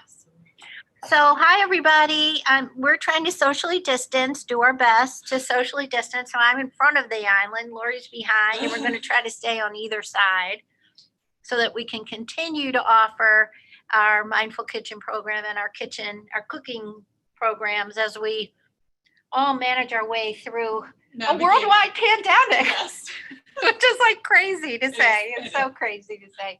Yes. So, hi everybody. We're trying to socially distance, do our best to socially distance. So I'm in front of the island, Lori's behind, and we're going to try to stay on either side so that we can continue to offer our Mindful Kitchen program and our cooking programs as we all manage our way through a worldwide pandemic. Yes. Which is like crazy to say. It's so crazy to say.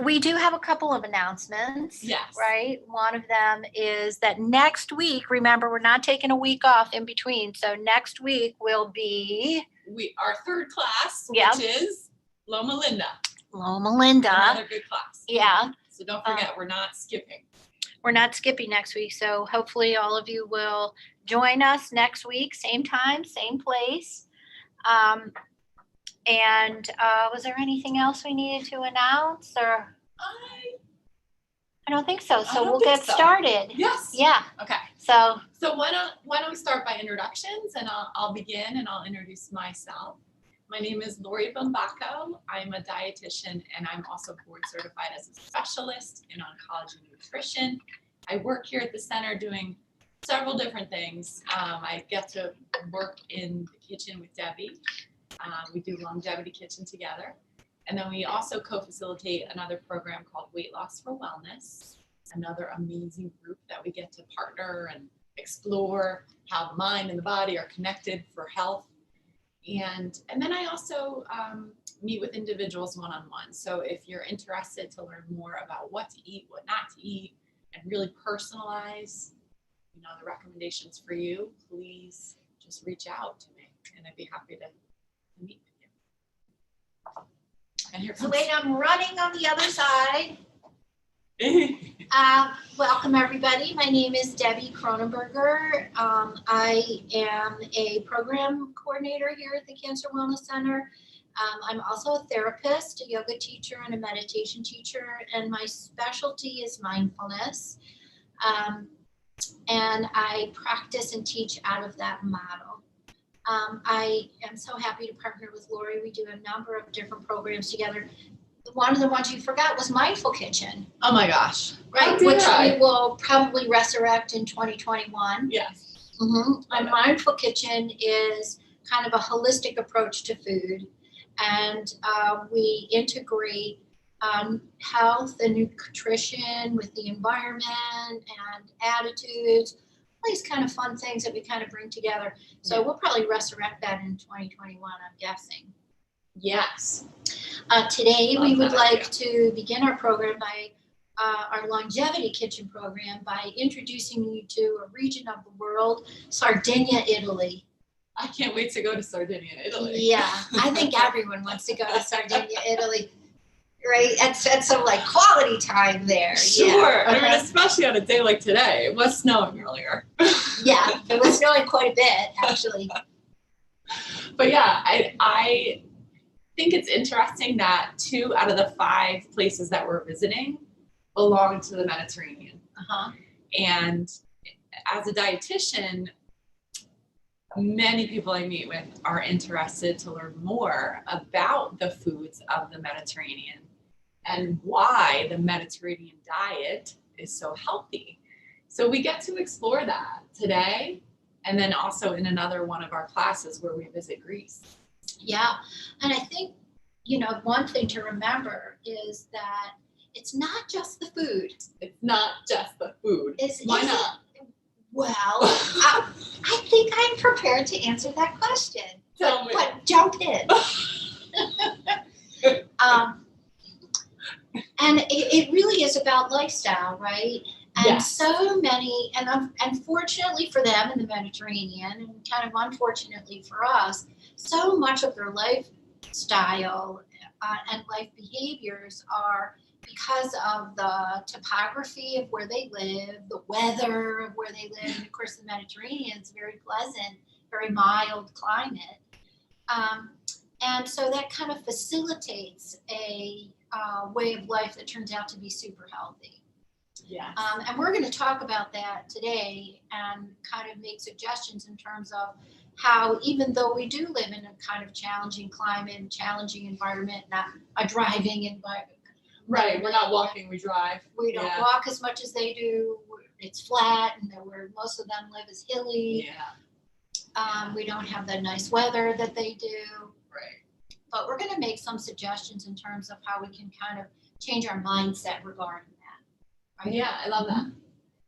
We do have a couple of announcements. Yes. Right? One of them is that next week, remember, we're not taking a week off in between. So next week will be our third class, Yep. which is Loma Linda. Loma Linda. Another good class. Yeah. So don't forget, we're not skipping. We're not skipping next week. So hopefully all of you will join us next week, same time, same place. And was there anything else we needed to announce, or? I don't think so. So we'll get started. Yes. Yeah. Okay. So why don't we start by introductions, and I'll begin and I'll introduce myself. My name is Lori Bumbaco. I'm a dietitian and I'm also board certified as a specialist in oncology nutrition. I work here at the center doing several different things. I get to work in the kitchen with Debbie. We do Longevity Kitchen together. And then we also co-facilitate another program called Weight Loss for Wellness, another amazing group that we get to partner and explore how the mind and the body are connected for health. And then I also meet with individuals one-on-one. So if you're interested to learn more about what to eat, what not to eat, and really personalize, the recommendations for you, please just reach out to me, and I'd be happy to meet with you. And here comes. So wait, I'm running on the other side. Welcome everybody. My name is Debbie Cronenberger. I am a program coordinator here at the Cancer Wellness Center. I'm also a therapist, a yoga teacher, and a meditation teacher, and my specialty is mindfulness. And I practice and teach out of that model. I am so happy to partner with Lori. We do a number of different programs together. One of the ones you forgot was Mindful Kitchen. Oh my gosh. Right, which we will probably resurrect in 2021. Yes. Mm-hmm. And Mindful Kitchen is kind of a holistic approach to food. And we integrate health and nutrition with the environment and attitudes, all these kind of fun things that we kind of bring together. So we'll probably resurrect that in 2021, I'm guessing. Yes. Today we would like to begin our program by our Longevity Kitchen program by introducing you to a region of the world, Sardinia, Italy. I can't wait to go to Sardinia, Italy. Yeah, I think everyone wants to go to Sardinia, Italy. Right, and some like quality time there. Sure, Yeah. I mean, especially on a day like today. It was snowing earlier. Yeah, it was snowing quite a bit, actually. But yeah, I think it's interesting that 2 out of the 5 places that we're visiting belong to the Mediterranean. And as a dietitian, many people I meet with are interested to learn more about the foods of the Mediterranean and why the Mediterranean diet is so healthy. So we get to explore that today, and then also in another one of our classes where we visit Greece. Yeah, and I think, one thing to remember is that it's not just the food. It's not just the food. Why not? Well, I think I'm prepared to answer that question. Tell me. But jump in. And it really is about lifestyle, right? And yes. So many, and unfortunately for them in the Mediterranean, and kind of unfortunately for us, so much of their lifestyle and life behaviors are because of the topography of where they live, the weather of where they live, and of course the Mediterranean is very pleasant, very mild climate. And so that kind of facilitates a way of life that turns out to be super healthy. Yes. And we're going to talk about that today and kind of make suggestions in terms of how, even though we do live in a kind of challenging climate and challenging environment, not a driving environment, Right, we're not walking, we drive. We don't Yeah. walk as much as they do. It's flat, and where most of them live is hilly. Yeah, We don't have the nice weather that they do. right. But we're going to make some suggestions in terms of how we can kind of change our mindset regarding that. Right? Yeah, I love that.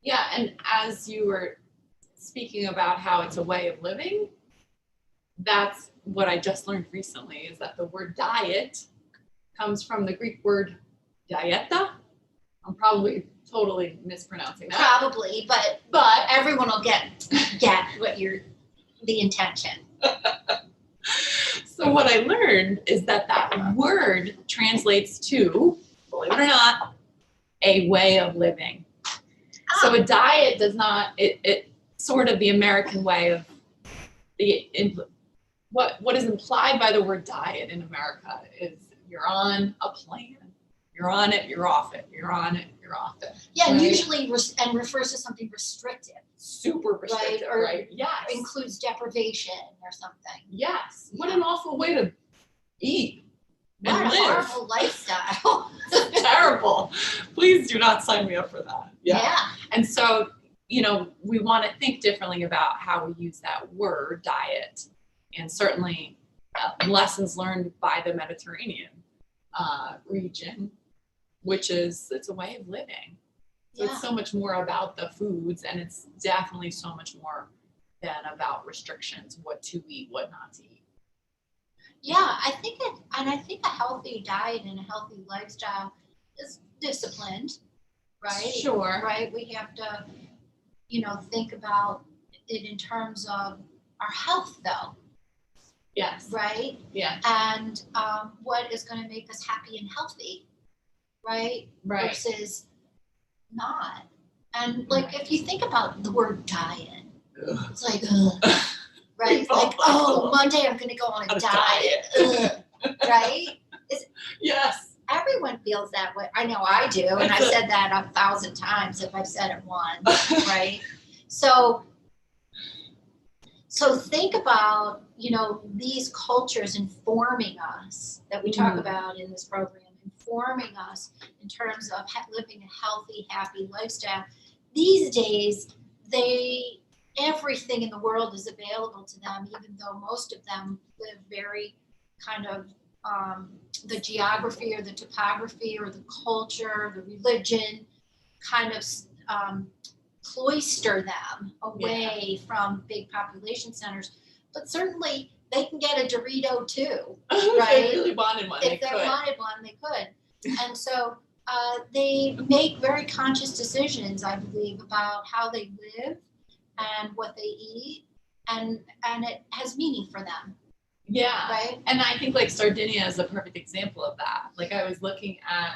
Yeah, and as you were speaking about how it's a way of living, that's what I just learned recently, is that the word diet comes from the Greek word dieta. I'm probably totally mispronouncing that. Probably, but But everyone will get what the intention. so what I learned is that that word translates to, believe it or not, a way of living. So a diet does not, it sort of the American way of what is implied by the word diet in America is you're on a plan. You're on it, you're off it. You're on it, you're off it. Yeah, and Right. usually and refers to something restrictive. Super restrictive, Or right? Yes. includes deprivation or something. Yes. What an awful way to eat and What a live. horrible lifestyle. Terrible. Please do not sign me up for that. Yeah. And so, we want to think differently about how we use that word diet, and certainly lessons learned by the Mediterranean region, which is, it's a way of living. So Yeah. it's so much more about the foods, and it's definitely so much more than about restrictions, what to eat, what not to eat. Yeah, I think a healthy diet and a healthy lifestyle is disciplined, right? Sure. Right? We have to, think about it in terms of our health, though, Yes. right? Yeah. And what is going to make us happy and healthy, right? Right. Versus not. And like, if you think about the word diet, Ugh. it's like, ugh, right? We both Like, like oh, Monday I'm going to go on a diet, ugh, right? Yes. Everyone feels that way. I know I do, and I've said that 1,000 times if I've said it once, right? So think about, these cultures informing us that we talk about in this program, informing us in terms of living a healthy, happy lifestyle. These days, everything in the world is available to them, even though most of them live very kind of the geography or the topography or the culture, the religion kind of cloister them away from big population centers. But certainly they can get a Dorito too, right? If they really wanted one, If they wanted one, they could. And so they make very conscious decisions, I believe, about how they live and what they eat, and it has meaning for them. Yeah. Right. And I think like Sardinia is a perfect example of that. Like I was looking at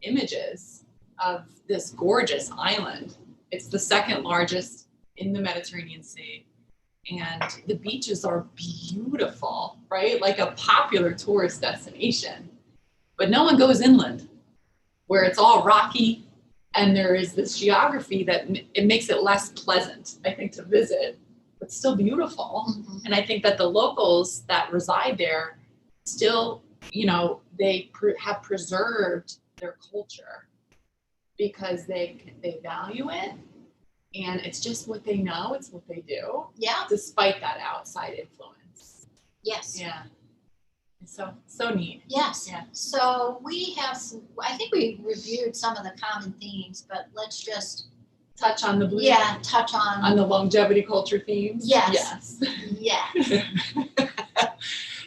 images of this gorgeous island. It's the second largest in the Mediterranean Sea. And the beaches are beautiful, right? Like a popular tourist destination. But no one goes inland, where it's all rocky, and there is this geography that it makes it less pleasant, I think, to visit, but still beautiful. Mm-hmm. And I think that the locals that reside there still, they have preserved their culture because they value it, and it's just what they know, it's what they do. Yeah. Despite that outside influence. Yes. Yeah. It's so neat. Yes. Yeah. So we have I think we reviewed some of the common themes, but let's just touch on the blue. Yeah, touch on the longevity culture themes. Yes. Yes.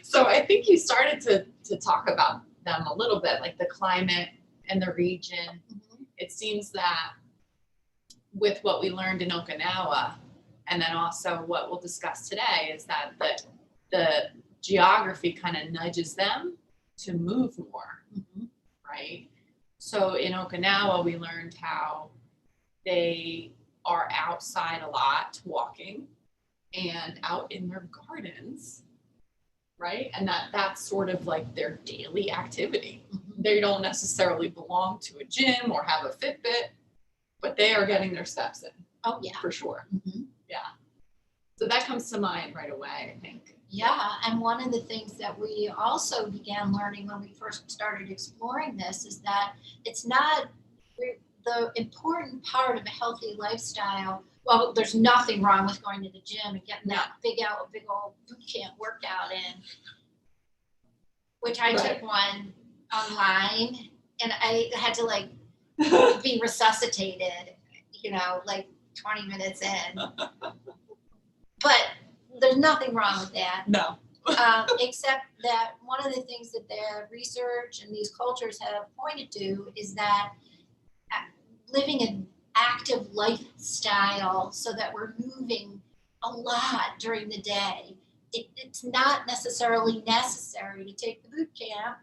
So I think you started to talk about them a little bit, like the climate and the region. Mm-hmm. It seems that with what we learned in Okinawa, and then also what we'll discuss today, is that the geography kind of nudges them to move more, right? So in Okinawa, we learned how they are outside a lot walking and out in their gardens, right? And that's sort of like their daily activity. They don't necessarily belong to a gym or have a Fitbit, but they are getting their steps in. Oh, yeah. For sure. Mm-hmm. Yeah. So that comes to mind right away, I think. Yeah, and one of the things that we also began learning when we first started exploring this is that it's not the important part of a healthy lifestyle. Well, there's nothing wrong with going to the gym and getting that big old boot camp workout in, which I took one online, and I had to like be resuscitated, like 20 minutes in. But there's nothing wrong with that. No. Except that one of the things that the research and these cultures have pointed to is that living an active lifestyle so that we're moving a lot during the day. It's not necessarily necessary to take the boot camp,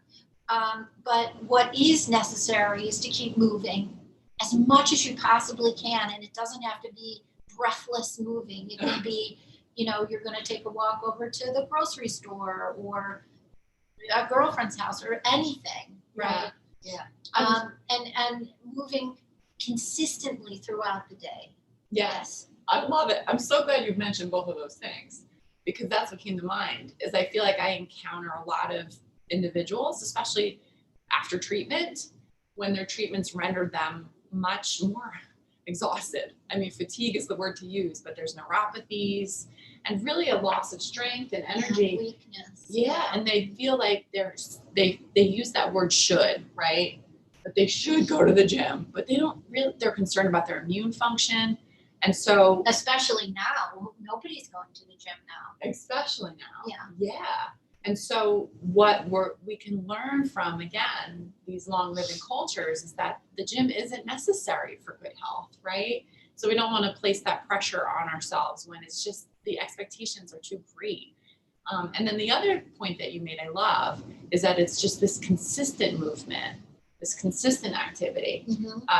but what is necessary is to keep moving as much as you possibly can. And it doesn't have to be breathless moving. It can be, you're going to take a walk over to the grocery store or a girlfriend's house or anything, right? Yeah. And moving consistently throughout the day. Yes. I love it. I'm so glad you've mentioned both of those things, because that's what came to mind. Is I feel like I encounter a lot of individuals, especially after treatment, when their treatments rendered them much more exhausted. I mean, fatigue is the word to use, but there's neuropathies and really a loss of strength and energy. Weakness. Yeah, and they feel like they use that word should, right? That they should go to the gym, but they don't really, they're concerned about their immune function. And so, especially now, nobody's going to the gym now. Especially now. Yeah. And so what we can learn from, again, these long living cultures is that the gym isn't necessary for good health, right? So we don't want to place that pressure on ourselves when it's just the expectations are too great. And then the other point that you made I love is that it's just this consistent movement, this consistent activity,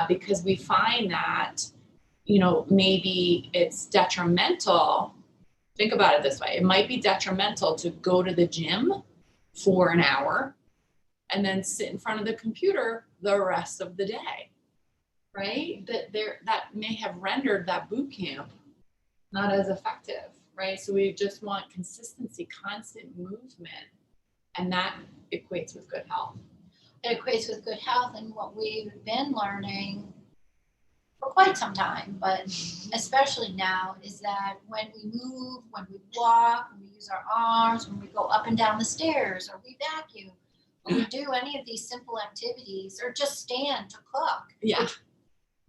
because we find that, maybe it's detrimental. Think about it this way. It might be detrimental to go to the gym for an hour and then sit in front of the computer the rest of the day, right? That may have rendered that boot camp not as effective, right? So we just want consistency, constant movement, and that equates with good health. It equates with good health, and what we've been learning for quite some time, but especially now, is that when we move, when we walk, when we use our arms, when we go up and down the stairs, or we vacuum, or we do any of these simple activities, or just stand to cook. Yeah.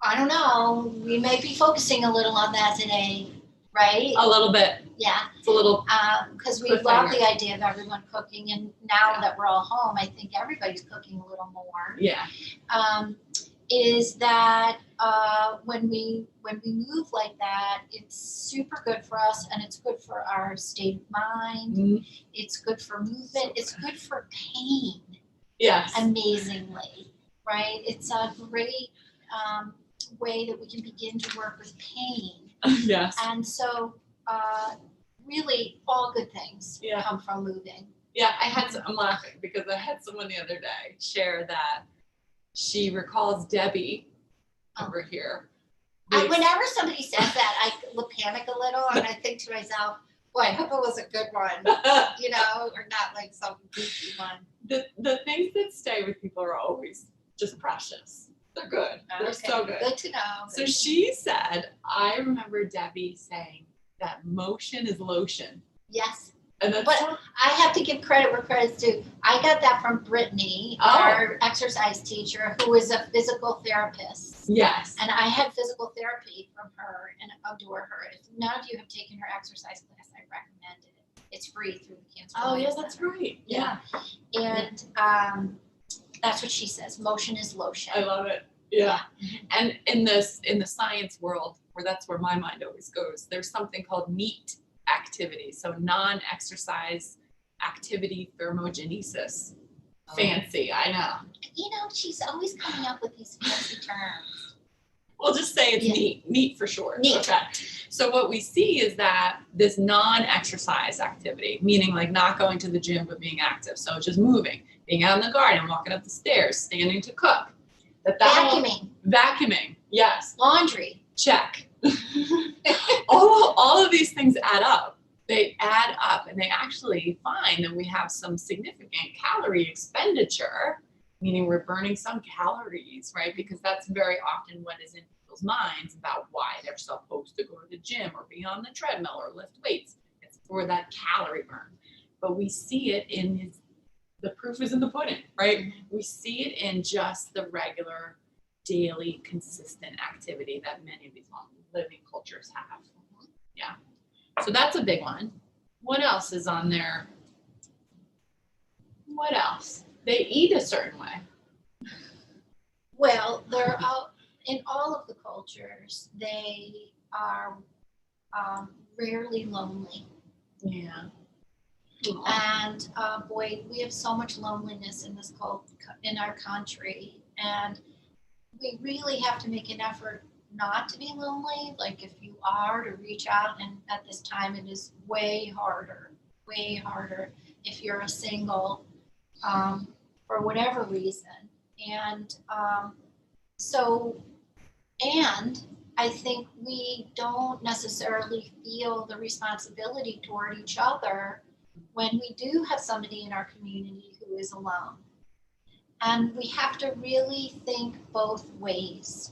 I don't know, we may be focusing a little on that today, right? A little bit. Yeah. It's a little. Because we love the idea of everyone cooking, and now that we're all home, I think everybody's cooking a little more. Yeah. Is that when we move like that, it's super good for us, and it's good for our state of mind. Mm-hmm. It's good for movement. It's good for pain. Yes. Amazingly, right? It's a great way that we can begin to work with pain. Yes. And so, really, all good things come from moving. Yeah, I'm laughing because I had someone the other day share that she recalls Debbie over here. Whenever somebody says that, I panic a little, and I think to myself, boy, I hope it was a good one, or not like some goofy one. The things that stay with people are always just precious. They're good. They're so good. Good to know. So she said, I remember Debbie saying that motion is lotion. Yes. And that's but I have to give credit where credit's due. I got that from Brittany, our exercise teacher, who is a physical therapist. Yes. And I had physical therapy from her and adore her. If none of you have taken her exercise class, I recommend it. It's free through the Cancer Oh, yeah, Center. that's right. Yeah. And that's what she says. Motion is lotion. I love it. Yeah. And in the science world, that's where my mind always goes, there's something called NEAT activity. So non-exercise activity thermogenesis. Fancy, I know. She's always coming up with these fancy terms. We'll just say it's NEAT for short. NEAT. Okay. So what we see is that this non-exercise activity, meaning like not going to the gym but being active, so just moving, being out in the garden, walking up the stairs, standing to cook. Vacuuming, yes. Laundry. Check. all of these things add up, they add up, and they actually find that we have some significant calorie expenditure, meaning we're burning some calories, right? Because that's very often what is in people's minds about why they're supposed to go to the gym or be on the treadmill or lift weights. It's for that calorie burn. But we see it in the proof is in the pudding, right? We see it in just the regular, daily, consistent activity that many of these long living cultures have. Yeah. So that's a big one. What else is on there? What else? They eat a certain way. Well, they're all, in all of the cultures, they are rarely lonely. Yeah. And boy, we have so much loneliness in in our country, and we really have to make an effort not to be lonely. Like if you are, to reach out, and at this time it is way harder if you're a single, for whatever reason. And and I think we don't necessarily feel the responsibility toward each other when we do have somebody in our community who is alone. And we have to really think both ways,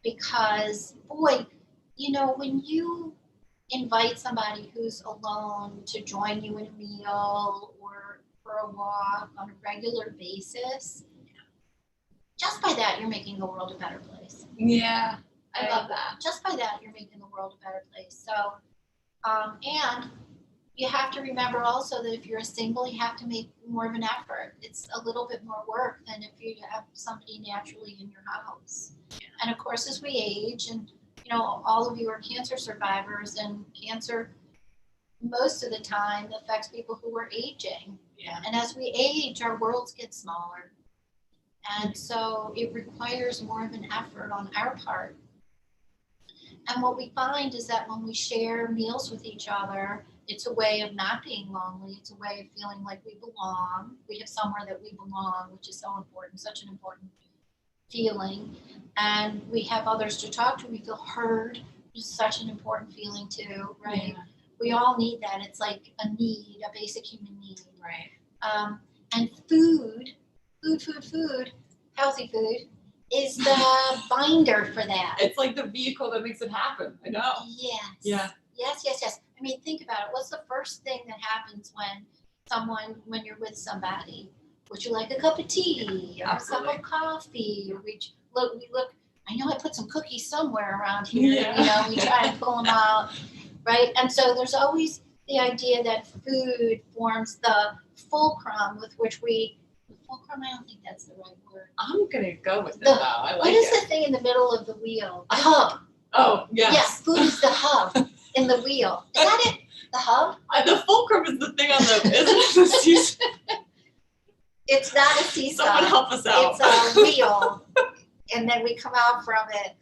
because boy, when you invite somebody who's alone to join you in a meal or for a walk on a regular basis, just by that, you're making the world a better place. Yeah, I love that. Just by that, you're making the world a better place. So, and you have to remember also that if you're a single, you have to make more of an effort. It's a little bit more work than if you have somebody naturally in your house. And of course, as we age, and all of you are cancer survivors, and cancer most of the time affects people who are aging. Yeah. And as we age, our worlds get smaller. And so it requires more of an effort on our part. And what we find is that when we share meals with each other, it's a way of not being lonely. It's a way of feeling like we belong. We have somewhere that we belong, which is so important, such an important feeling. And we have others to talk to. We feel heard, which is such an important feeling too, right? Yeah. We all need that. It's like a need, a basic human need. Right. And food, healthy food, is the binder for that. It's like the vehicle that makes it happen. I know. Yes. Yeah. Yes. I mean, think about it. What's the first thing that happens when you're with somebody? Would you like a cup of tea, or a cup of coffee? Or we look. I know I put some cookies somewhere around here. Yeah. We try and pull them out, right? And so there's always the idea that food forms the fulcrum with which fulcrum, I don't think that's the right word. I'm gonna go with it though. I like what is it. the thing in the middle of the wheel? The hub. Oh, yes. Yes, food is the hub in the wheel. Is that it? The hub? The fulcrum is the thing on the, isn't it the seesaw? It's not a seesaw. Someone help us out. It's a wheel, and then we come out from it.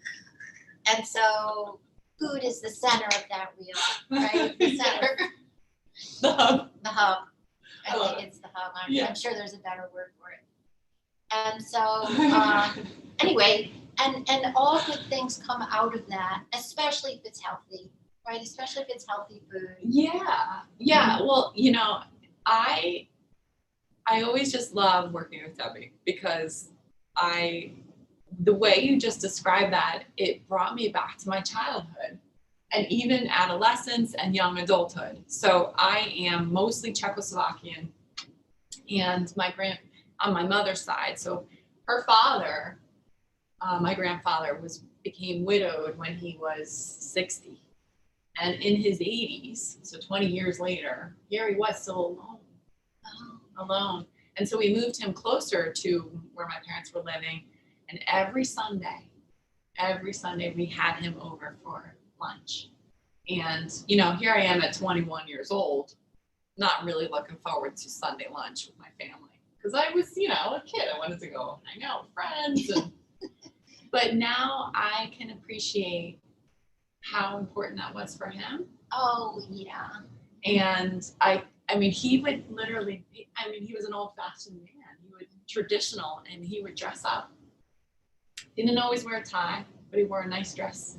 And so food is the center of that wheel, right? The center. The hub. The hub. I love think it's the hub. Yeah. I'm sure there's a better word for it. And so, anyway, and all good things come out of that, especially if it's healthy, right? Especially if it's healthy food. Yeah. Well, I always just love working with Debbie, because the way you just described that, it brought me back to my childhood and even adolescence and young adulthood. So I am mostly Czechoslovakian, and on my mother's side. So her father, my grandfather, became widowed when he was 60. And in his 80s, so 20 years later, here he was still alone. And so we moved him closer to where my parents were living. And every Sunday we had him over for lunch. And, here I am at 21 years old, not really looking forward to Sunday lunch with my family. Because I was, a kid. I wanted to go hang out with friends. But now I can appreciate how important that was for him. Oh, yeah. And I mean, he would literally, he was an old-fashioned man. He would traditional, and he would dress up. He didn't always wear a tie, but he wore a nice dress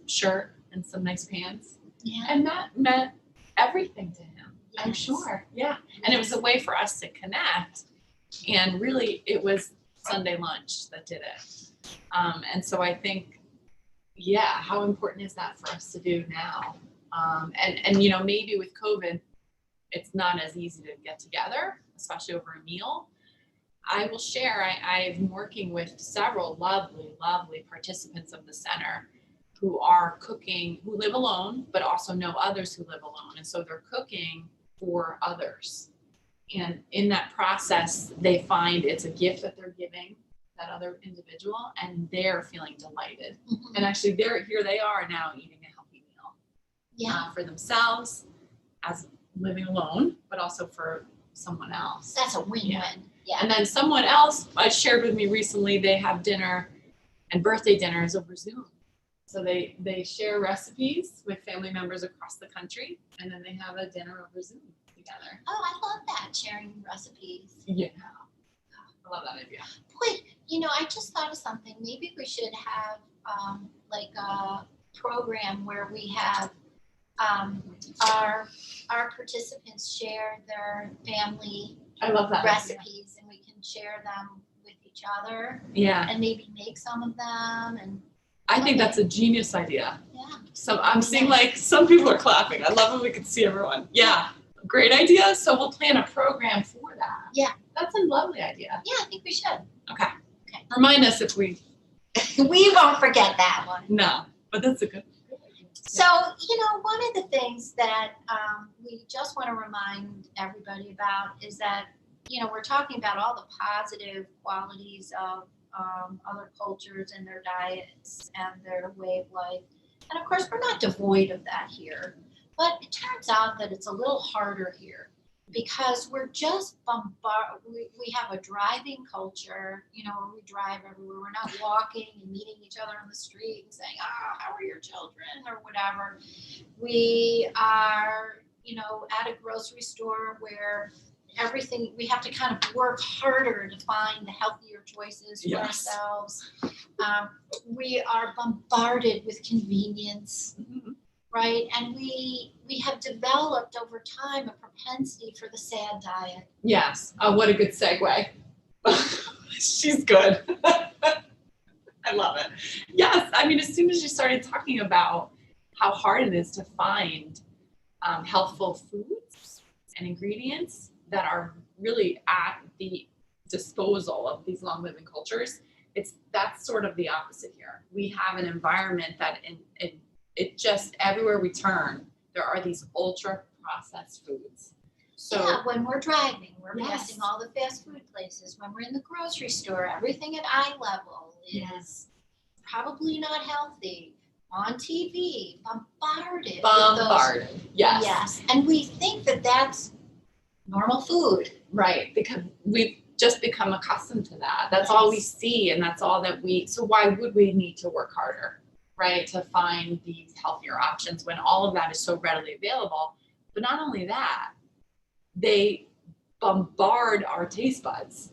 shirt and some nice pants. Yeah. And that meant everything to him. I'm Yes. sure. Yeah. And it was a way for us to connect. And really, it was Sunday lunch that did it. And so I think, yeah, how important is that for us to do now? And you know, maybe with COVID, it's not as easy to get together, especially over a meal. I will share, I'm working with several lovely, lovely participants of the center who are cooking, who live alone, but also know others who live alone. And so they're cooking for others. And in that process, they find it's a gift that they're giving that other individual, and they're feeling delighted. Mhm. And actually, here they are now eating a healthy meal Yeah, for themselves as living alone, but also for someone else. that's a win-win. Yeah. Yeah. And then someone else shared with me recently, they have dinner and birthday dinners over Zoom. So they share recipes with family members across the country, and then they have a dinner over Zoom together. Oh, I love that, sharing recipes. Yeah, I love that idea. Boy, you know, I just thought of something. Maybe we should have like a program where we have our participants share their family I love that idea. recipes, and we can share them with each other, Yeah, and maybe make some of them. And I think that's a genius idea. yeah, So I'm seeing like some people are clapping. I love when we can see everyone. Yeah, great idea. So we'll plan a program for that. Yeah. That's a lovely idea. yeah, I think we should. Remind us if we, We won't forget that one. no, but that's a good idea. So, you know, one of the things that we just want to remind everybody about is that, you know, we're talking about all the positive qualities of other cultures and their diets and their way of life. And of course, we're not devoid of that here. But it turns out that it's a little harder here because we're just bombarded. We have a driving culture, you know, we drive everywhere. We're not walking and meeting each other on the street and saying, how are your children or whatever. We are, you know, at a grocery store where everything, we have to kind of work harder to find the healthier choices for Yes. ourselves. We are bombarded with convenience. Mhm. Right, and we have developed over time a propensity for the sad diet. Yes. Oh, what a good segue. She's good. I love it. Yes. I mean, as soon as you started talking about how hard it is to find healthful foods and ingredients that are really at the disposal of these long living cultures, that's sort of the opposite here. We have an environment that it just everywhere we turn, there are these ultra processed foods. So Yeah, when we're driving, we're Yes. passing all the fast food places. When we're in the grocery store, everything at eye level is probably not healthy. On TV, bombarded. with those- bombarded. Yes. Yes, and we think that that's normal food. Right. Because we've just become accustomed to that. That's all we Yes. see, and that's all that so why would we need to work harder, right, to find these healthier options when all of that is so readily available? But not only that, they bombard our taste buds.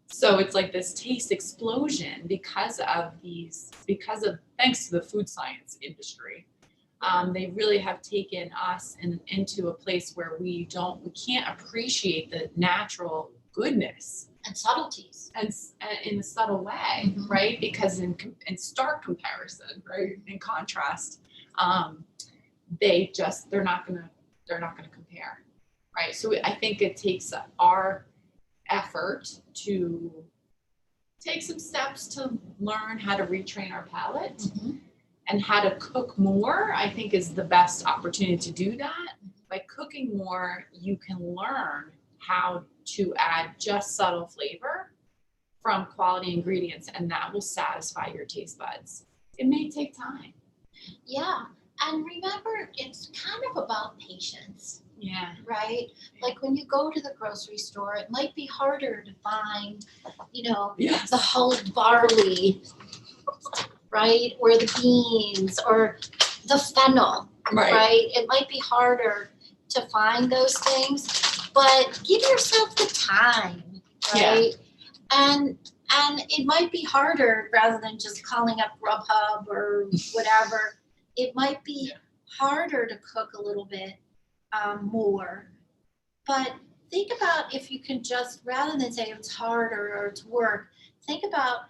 So it's like this taste explosion because of thanks to the food science industry. They really have taken us into a place where we can't appreciate the natural goodness And subtleties. and in a subtle way, Mhm. right? Because in stark comparison, right, in contrast, they're not gonna compare, right? So I think it takes our effort to take some steps to learn how to retrain our palate Mhm. and how to cook more. I think is the best opportunity to do that. By cooking more, you can learn how to add just subtle flavor from quality ingredients, and that will satisfy your taste buds. It may take time. Yeah, and remember, it's kind of about patience. Yeah. Right? Like when you go to the grocery store, it might be harder to find, you know, Yes. the hulled barley, right? Or the beans or the fennel, right? It might be harder to find those things, but give yourself the time, right? And it might be harder rather than just calling up Grubhub or whatever. It might be harder to cook a little bit more. But think about if you can just, rather than say it's hard or it's work, think about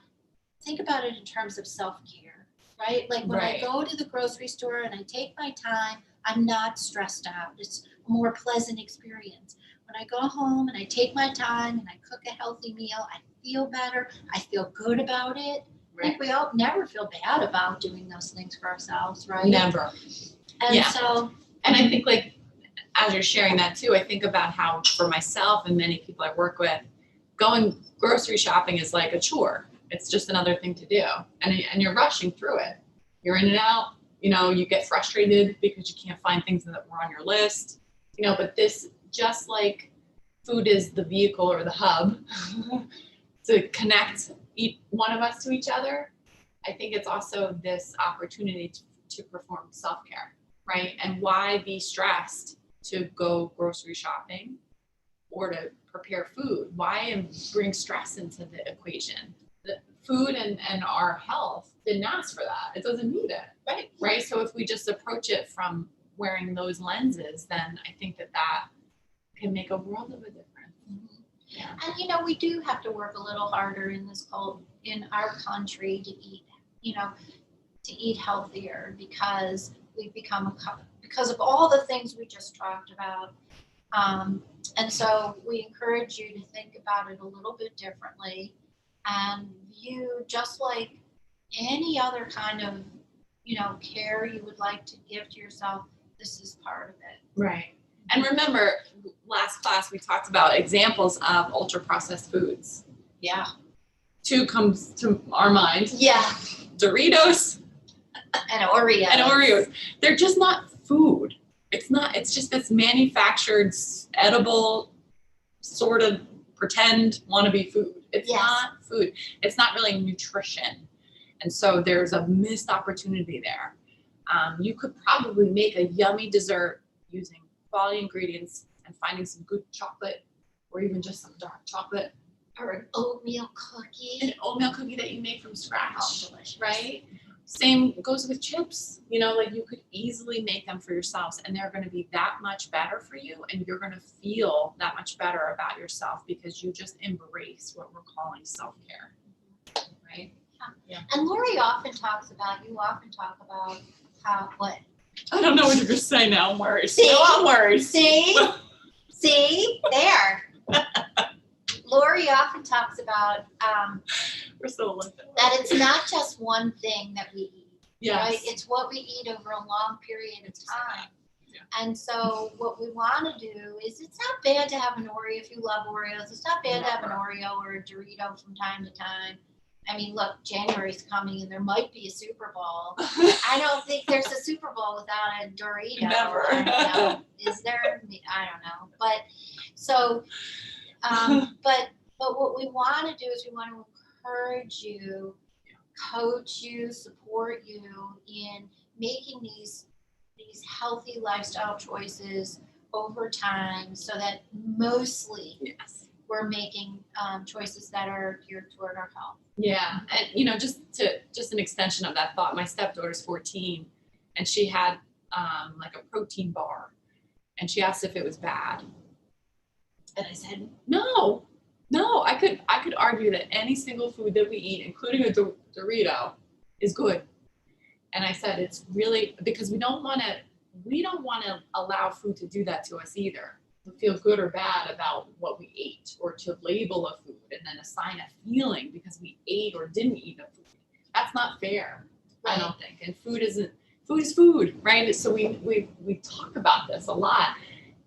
it in terms of self-care, right? Like when I Right. go to the grocery store and I take my time, I'm not stressed out. It's a more pleasant experience. When I go home and I take my time and I cook a healthy meal, I feel better. I feel good about it. I think we all never feel bad about doing those things for ourselves, right? Never. And Yeah. so, And I think like, as you're sharing that too, I think about how for myself and many people I work with, going grocery shopping is like a chore. It's just another thing to do. And you're rushing through it. You're in and out, you get frustrated because you can't find things that were on your list, but this, just like food is the vehicle or the hub to connect each one of us to each other, I think it's also this opportunity to perform self-care, right? And why be stressed to go grocery shopping or to prepare food? Why bring stress into the equation? The food and our health didn't ask for that. It doesn't need it, right? So if we just approach it from wearing those lenses, then I think that can make a world of a difference. Yeah. And we do have to work a little harder in our country to eat healthier, because we've become because of all the things we just talked about. And so we encourage you to think about it a little bit differently and view, just like any other kind of, care you would like to give to yourself, this is part of it. Right. And remember, last class we talked about examples of ultra processed foods. Yeah. 2 comes to our mind. Yeah. Doritos and Oreos. They're just not food. It's just this manufactured, edible, sort of pretend wannabe food. It's not food. It's not really nutrition. And so there's a missed opportunity there. You could probably make a yummy dessert using quality ingredients and finding some good chocolate, or even just some dark chocolate. Or an oatmeal cookie. An oatmeal cookie that you make from scratch. Oh, delicious. Right? Same goes with chips. Like you could easily make them for yourselves, and they're going to be that much better for you, and you're going to feel that much better about yourself because you just embrace what we're calling self-care. Right? Yeah. And Lori often talks about how what? I don't know what you're going to say now. I'm worried. See? No, I'm worried. See? There. Lori often talks about we're still looking that it's not just one thing that we eat. Yes. Right? It's what we eat over a long period of time. Yeah. And so what we want to do is, it's not bad to have an Oreo if you love Oreos. It's not bad to have an Oreo or a Dorito from time to time. I mean, look, January's coming and there might be a Super Bowl. I don't think there's a Super Bowl without a Dorito. Never. I don't know. Is there? I don't know. But so, but what we want to do is we want to encourage you, coach you, support you in making these healthy lifestyle choices over time, so that mostly we're making choices that are geared toward our health. Yeah, and just an extension of that thought. My stepdaughter's 14, and she had like a protein bar, and she asked if it was bad, and I said no. I could argue that any single food that we eat, including a Dorito, is good. And I said it's really because we don't want to allow food to do that to us either. To feel good or bad about what we ate, or to label a food and then assign a feeling because we ate or didn't eat a food. That's not fair, right. I don't think. And food is food, right? So we talk about this a lot.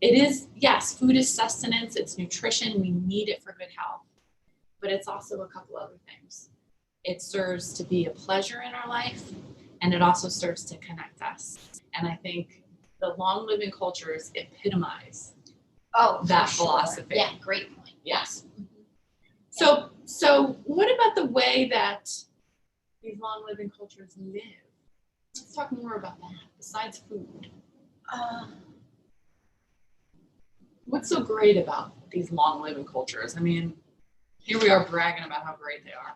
It is, yes, food is sustenance, it's nutrition, we need it for good health. But it's also a couple other things. It serves to be a pleasure in our life, and it also serves to connect us. And I think the long living cultures epitomize that philosophy. Yeah, great point. Yes. Mm-hmm. So what about the way that these long living cultures live? Let's talk more about that, besides food. What's so great about these long living cultures? I mean, here we are bragging about how great they are.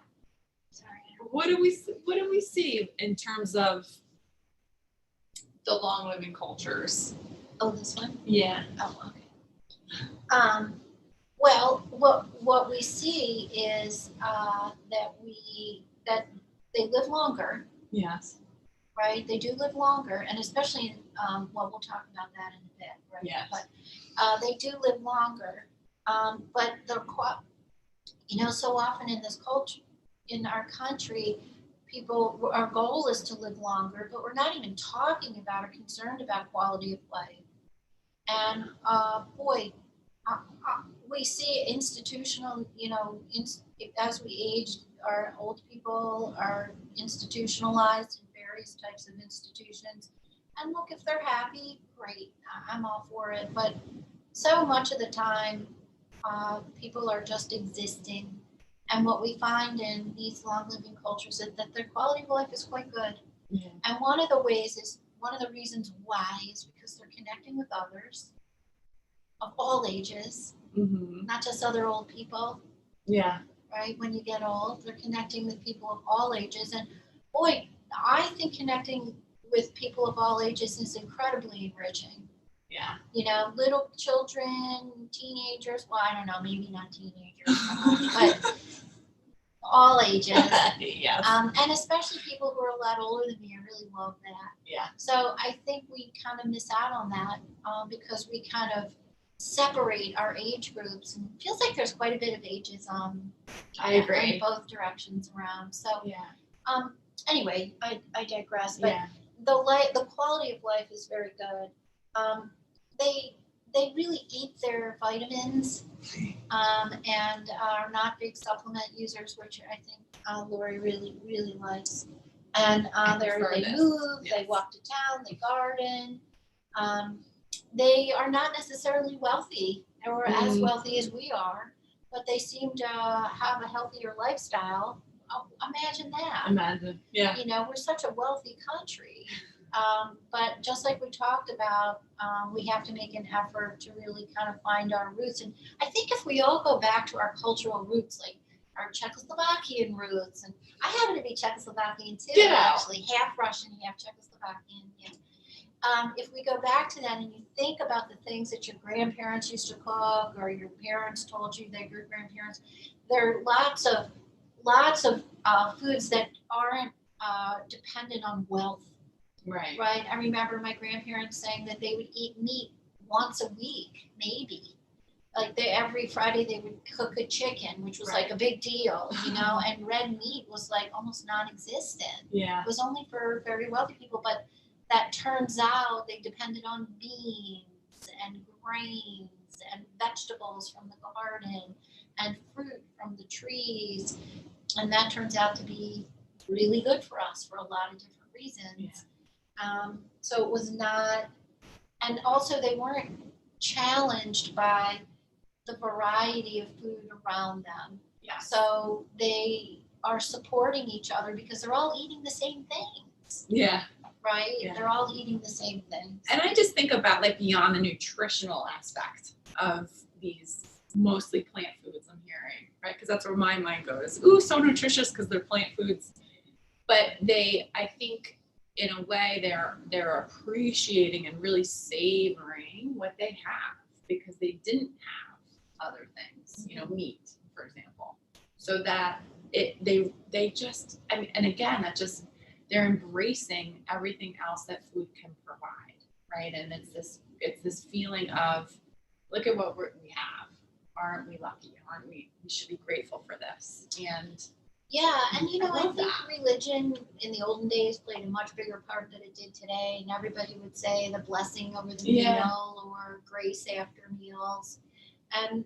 Sorry. What do we see in terms of the long living cultures? Oh, this one? Yeah. Oh, okay. Well, what we see is that they live longer, Yes. right? They do live longer, and especially in, well, we'll talk about that in a bit, right? Yes. But they do live longer, but so often in this culture, in our country, our goal is to live longer, but we're not even talking about or concerned about quality of life. And boy, we see institutional, as we age, our old people are institutionalized in various types of institutions. And look, if they're happy, great, I'm all for it. But so much of the time, people are just existing. And what we find in these long living cultures is that their quality of life is quite good. Yeah. And one of the reasons why is because they're connecting with others of all ages, not just other old people. Yeah. Right? When you get old, they're connecting with people of all ages. And boy, I think connecting with people of all ages is incredibly enriching. Yeah. Little children, teenagers, well, I don't know, maybe not teenagers, but all ages. Yes. And especially people who are a lot older than me, I really love that. Yeah. So I think we kind of miss out on that because we kind of separate our age groups, and it feels like there's quite a bit of ageism. I agree. In both directions around. So yeah. Anyway, I digress. But Yeah. the quality of life is very good. They really eat their vitamins and are not big supplement users, which I think Lori really, really likes. And they move, yes. They walk to town, they garden. They are not necessarily wealthy or as wealthy as we are, but they seem to have a healthier lifestyle. Imagine that. Imagine, yeah. We're such a wealthy country. But just like we talked about, we have to make an effort to really kind of find our roots. And I think if we all go back to our cultural roots, like our Czechoslovakian roots, and I happen to be Czechoslovakian too, actually, half Russian, half Czechoslovakian. Yeah. If we go back to that and you think about the things that your grandparents used to cook or your parents told you, that your grandparents, there are lots of foods that aren't dependent on wealth. Right. I remember my grandparents saying that they would eat meat once a week, maybe. Like every Friday they would cook a chicken, which was like a big deal, and red meat was like almost non-existent. Yeah. It was only for very wealthy people, but that turns out they depended on beans and grains and vegetables from the garden and fruit from the trees. And that turns out to be really good for us for a lot of different reasons. Yeah. So it was not, and also they weren't challenged by the variety of food around them. Yeah. So they are supporting each other because they're all eating the same things. Yeah. Right? Yeah. They're all eating the same things. And I just think about beyond the nutritional aspect of these mostly plant foods I'm hearing, right? Because that's where my mind goes. Ooh, so nutritious because they're plant foods. But I think in a way they're appreciating and really savoring what they have because they didn't have other things, meat, for example. So that they just, and again, that just, they're embracing everything else that food can provide, right? And it's this feeling of, look at what we have. Aren't we lucky? Aren't we? We should be grateful for this. And yeah, and I think religion in the olden days played a much bigger part than it did today. And everybody would say the blessing over the meal or grace after meals. And,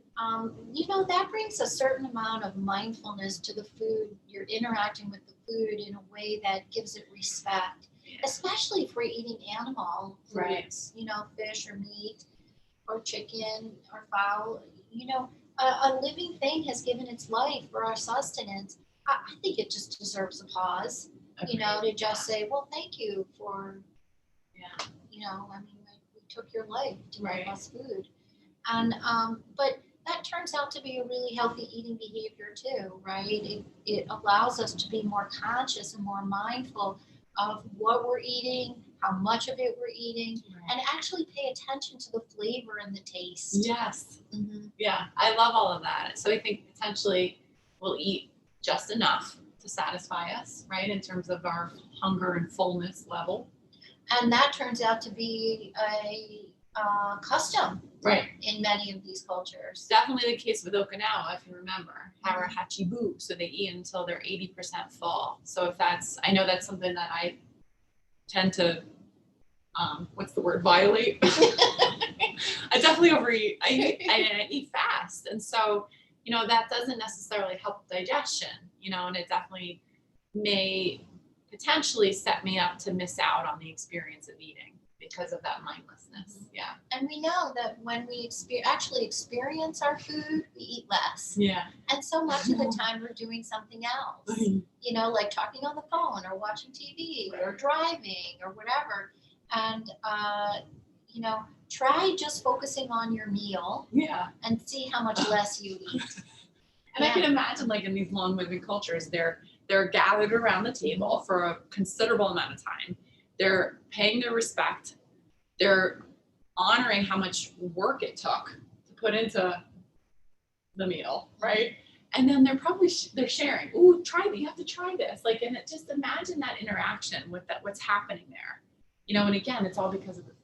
that brings a certain amount of mindfulness to the food. You're interacting with the food in a way that gives it respect, especially if we're eating animal foods, fish or meat or chicken or fowl. A living thing has given its life for our sustenance. I think it just deserves a pause, to just say, well, thank you for, we took your life to give us food. And, but that turns out to be a really healthy eating behavior too, right? It allows us to be more conscious and more mindful of what we're eating, how much of it we're eating, Right. and actually pay attention to the flavor and the taste. Yes. Mhm. Yeah, I love all of that. So I think potentially we'll eat just enough to satisfy us, right, in terms of our hunger and fullness level. And that turns out to be a custom Right. in many of these cultures. Definitely the case with Okinawa, if you remember, Hara Hachibu. So they eat until they're 80% full. So if that's, I know that's something that I tend to, what's the word, violate. I definitely overeat. I eat fast. And so, that doesn't necessarily help digestion, and it definitely may potentially set me up to miss out on the experience of eating because of that mindlessness. Yeah. And we know that when we actually experience our food, we eat less. Yeah. And so much of the time we're doing something else, like talking on the phone or watching TV or driving or whatever. And, try just focusing on your meal Yeah. and see how much less you eat. And I can imagine, like, in these long living cultures, they're gathered around the table for a considerable amount of time. They're paying their respect. They're honoring how much work it took to put into the meal, right? And then they're probably they're sharing. Ooh, you have to try this. Like, and just imagine that interaction with what's happening there. And again, it's all because of the food.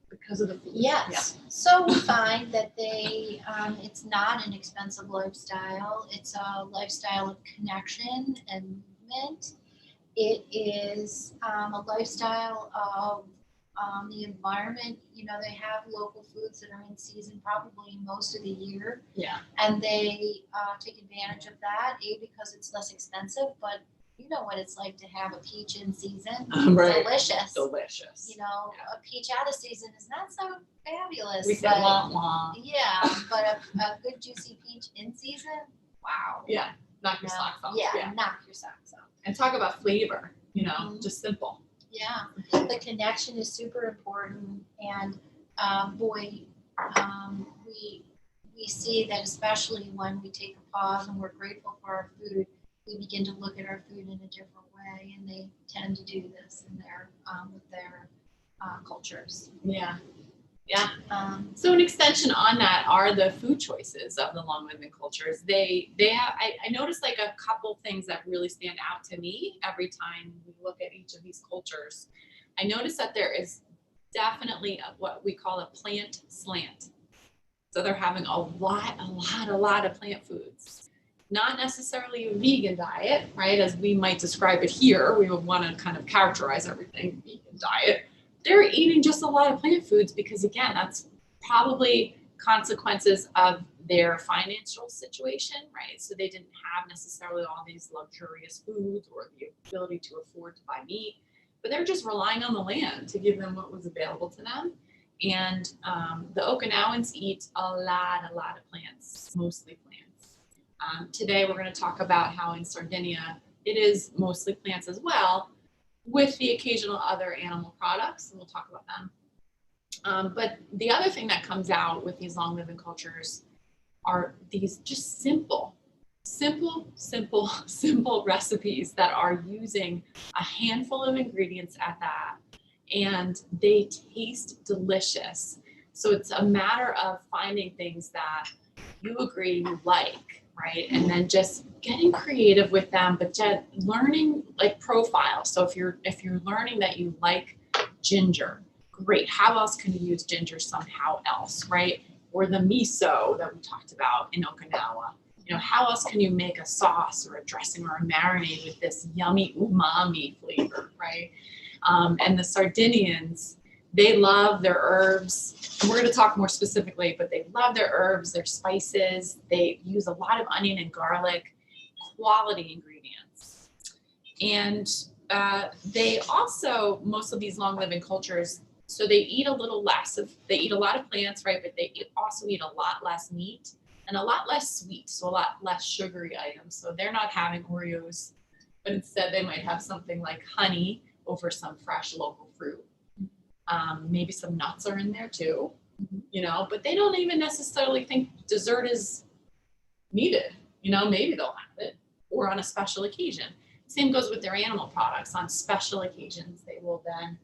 Because of the food. Yes. Yeah. So we find that it's not an expensive lifestyle. It's a lifestyle of connection and movement. It is a lifestyle of the environment. They have local foods that are in season probably most of the year. Yeah. And they take advantage of that, because it's less expensive, but you know what it's like to have a peach in season. Right. Delicious. Yeah. A peach out of season is not so fabulous. We say wah. Yeah, but a good juicy peach in season, wow. Yeah. Knock your socks off. Yeah, knock your socks off. And talk about flavor, just simple. Yeah, the connection is super important, and we see that especially when we take a pause and we're grateful for our food, we begin to look at our food in a different way, and they tend to do this in their with their cultures. Yeah. Yeah. So an extension on that are the food choices of the long living cultures. They have, I noticed like a couple things that really stand out to me every time we look at each of these cultures. I noticed that there is definitely what we call a plant slant. So they're having a lot of plant foods. Not necessarily a vegan diet, right? As we might describe it here, we would want to kind of characterize everything vegan diet. They're eating just a lot of plant foods because, again, that's probably consequences of their financial situation, right? So they didn't have necessarily all these luxurious foods or the ability to afford to buy meat, but they're just relying on the land to give them what was available to them. And the Okinawans eat a lot of plants, mostly plants. Today, we're going to talk about how in Sardinia, it is mostly plants as well, with the occasional other animal products, and we'll talk about them. But the other thing that comes out with these long living cultures are these just simple recipes that are using a handful of ingredients at that, and they taste delicious. So it's a matter of finding things that you agree you like, right? And then just getting creative with them, but just learning like profiles. So if you're learning that you like ginger, great. How else can you use ginger somehow else, right? Or the miso that we talked about in Okinawa. How else can you make a sauce or a dressing or a marinade with this yummy umami flavor, right? And the Sardinians, they love their herbs. And we're going to talk more specifically, but they love their herbs, their spices. They use a lot of onion and garlic, quality ingredients. And they also, most of these long living cultures, so they eat a little less they eat a lot of plants, right? But they also eat a lot less meat and a lot less sweet, so a lot less sugary items. So they're not having Oreos, but instead they might have something like honey over some fresh local fruit. Maybe some nuts are in there too, but they don't even necessarily think dessert is needed. Maybe they'll have it or on a special occasion. Same goes with their animal products. On special occasions, they will then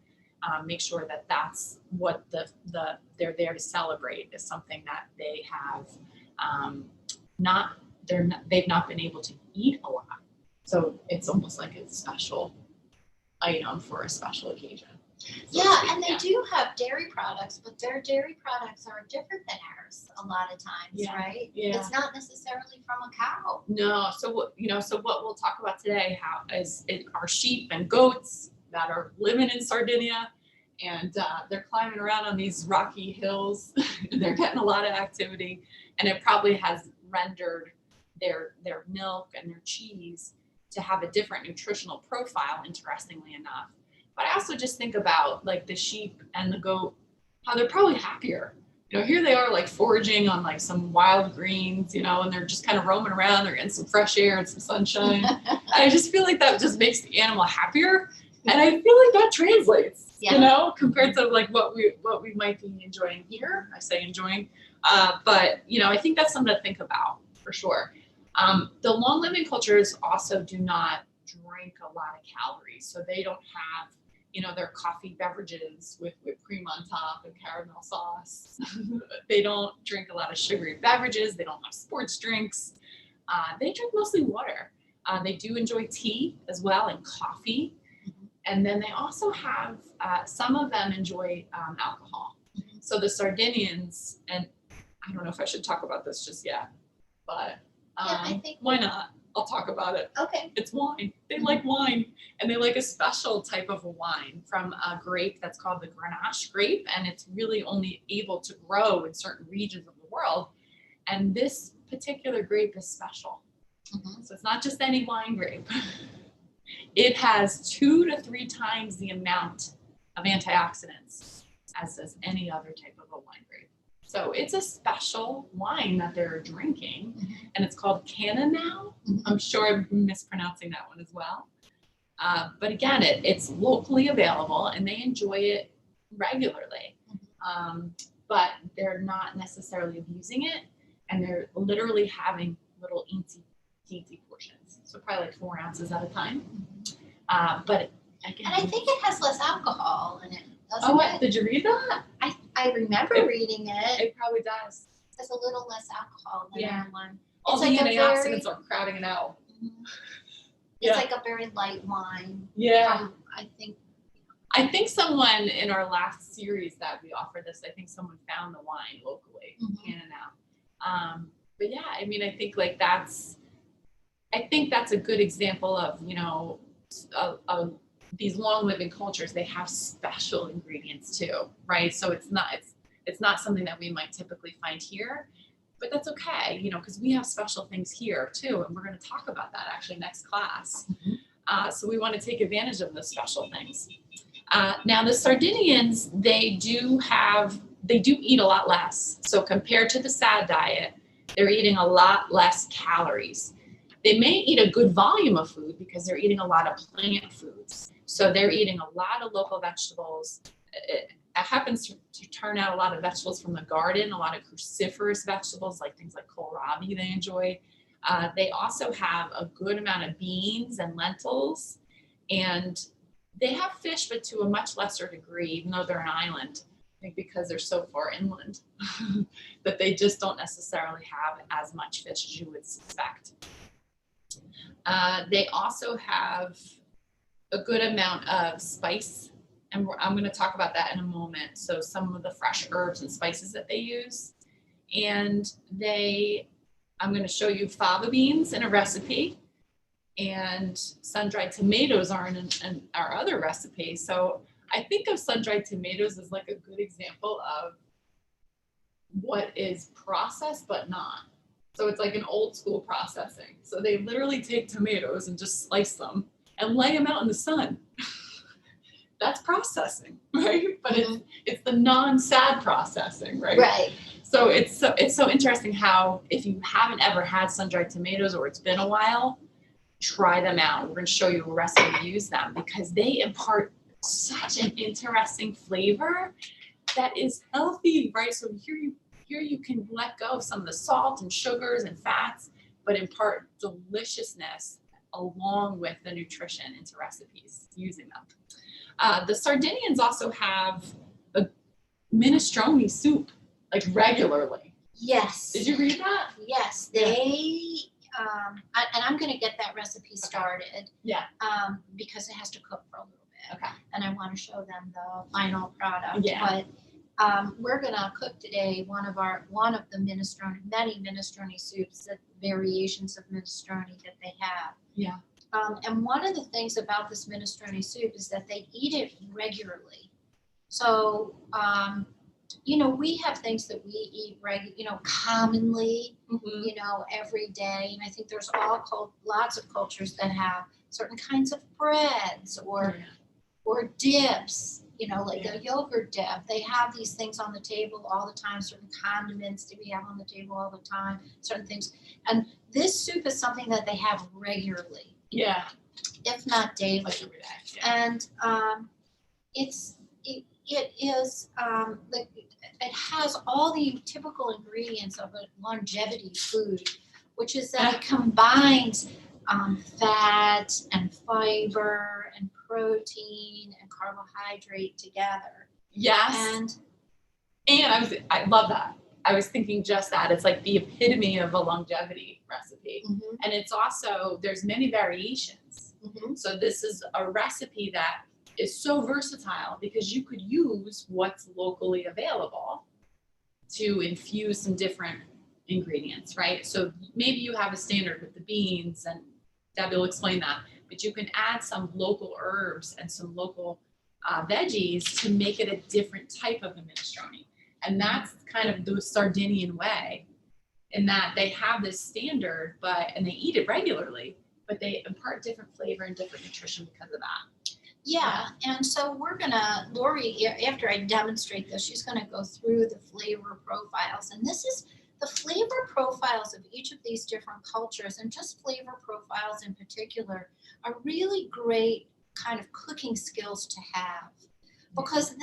make sure that that's what they're there to celebrate, is something that they have not they've not been able to eat a lot. So it's almost like a special item for a special occasion. So Yeah, and they do have dairy products, but their dairy products are different than ours a lot of times, Yeah, right? yeah. It's not necessarily from a cow. No, so what we'll talk about today are sheep and goats that are living in Sardinia, and they're climbing around on these rocky hills. They're getting a lot of activity, and it probably has rendered their milk and their cheese to have a different nutritional profile, interestingly enough. But I also just think about like the sheep and the goat, how they're probably happier. Here they are like foraging on like some wild greens, and they're just kind of roaming around. They're getting some fresh air and some sunshine. And I just feel like that just makes the animal happier. And I feel like that translates, compared to like what we might be enjoying here. I say enjoying, but I think that's something to think about for sure. The long living cultures also do not drink a lot of calories, so they don't have their coffee beverages with whipped cream on top and caramel sauce. They don't drink a lot of sugary beverages. They don't have sports drinks. They drink mostly water. They do enjoy tea as well, and coffee. And then they also have, some of them enjoy alcohol. So the Sardinians, and I don't know if I should talk about this just yet, but I think why not? I'll talk about it. Okay. It's wine. They like wine, and they like a special type of wine from a grape that's called the Grenache grape, and it's really only able to grow in certain regions of the world. And this particular grape is special. So it's not just any wine grape. It has 2 to 3 times the amount of antioxidants as does any other type of a wine grape. So it's a special wine that they're drinking, and it's called Cannonau. I'm sure I'm mispronouncing that one as well. But again, it's locally available, and they enjoy it regularly. But they're not necessarily abusing it, and they're literally having little teensy portions. So probably like 4 ounces at a time. But again, and I think it has less alcohol in it, doesn't it? Did you read that? I remember reading it. It probably does. There's a little less alcohol than that one. All the antioxidants are crowding it out. It's like a very light wine. Yeah. I think someone in our last series that we offered this, I think someone found the wine locally in Cannonau. But yeah, I mean, I think that's a good example of, these long living cultures. They have special ingredients too, right? So it's not something that we might typically find here, but that's okay, because we have special things here too. And we're going to talk about that actually next class. So we want to take advantage of those special things. Now the Sardinians, they do eat a lot less. So compared to the SAD diet, they're eating a lot less calories. They may eat a good volume of food because they're eating a lot of plant foods. So they're eating a lot of local vegetables. It happens to turn out a lot of vegetables from the garden, a lot of cruciferous vegetables, like things like kohlrabi they enjoy. They also have a good amount of beans and lentils. And they have fish, but to a much lesser degree, even though they're an island. I think because they're so far inland that they just don't necessarily have as much fish as you would suspect. They also have a good amount of spice, and I'm going to talk about that in a moment. So some of the fresh herbs and spices that they use. And I'm going to show you fava beans in a recipe, and sun-dried tomatoes are in our other recipe. So I think of sun-dried tomatoes as like a good example of what is processed but not. So it's like an old school processing. So they literally take tomatoes and just slice them and lay them out in the sun. That's processing, right? But it's the non-SAD processing, right? Right. So it's so interesting how, if you haven't ever had sun-dried tomatoes or it's been a while, try them out. We're going to show you a recipe to use them because they impart such an interesting flavor that is healthy, right? So here you can let go of some of the salt and sugars and fats, but impart deliciousness along with the nutrition into recipes using them. The Sardinians also have a minestrone soup, like regularly. Yes. Did you read that? Yes, Yeah. they, and I'm gonna get that recipe started. Yeah. Because it has to cook for a little bit. Okay. And I wanna show them the final product. Yeah. But, we're gonna cook today one of the minestrone, many minestrone soups, that variations of minestrone that they have. Yeah. And one of the things about this minestrone soup is that they eat it regularly. So, we have things that we eat commonly, every day. And I think there's lots of cultures that have certain kinds of breads or dips, like a yogurt dip. They have these things on the table all the time, certain condiments that we have on the table all the time, certain things. And this soup is something that they have regularly. Yeah. If not daily. Like every day. Yeah. And it has all the typical ingredients of a longevity food, which is that it combines fat and fiber and protein and carbohydrate together. Yes. And I love that. I was thinking just that. It's like the epitome of a longevity recipe. Mm-hmm. And it's also, there's many variations. Mm-hmm. So this is a recipe that is so versatile because you could use what's locally available to infuse some different ingredients, right? So maybe you have a standard with the beans, and Debbie will explain that, but you can add some local herbs and some local veggies to make it a different type of a minestrone. And that's kind of the Sardinian way, in that they have this standard, and they eat it regularly, but they impart different flavor and different nutrition because of that. Yeah, and so Lori, after I demonstrate this, she's gonna go through the flavor profiles. And this is the flavor profiles of each of these different cultures, and just flavor profiles in particular are really great kind of cooking skills to have. Because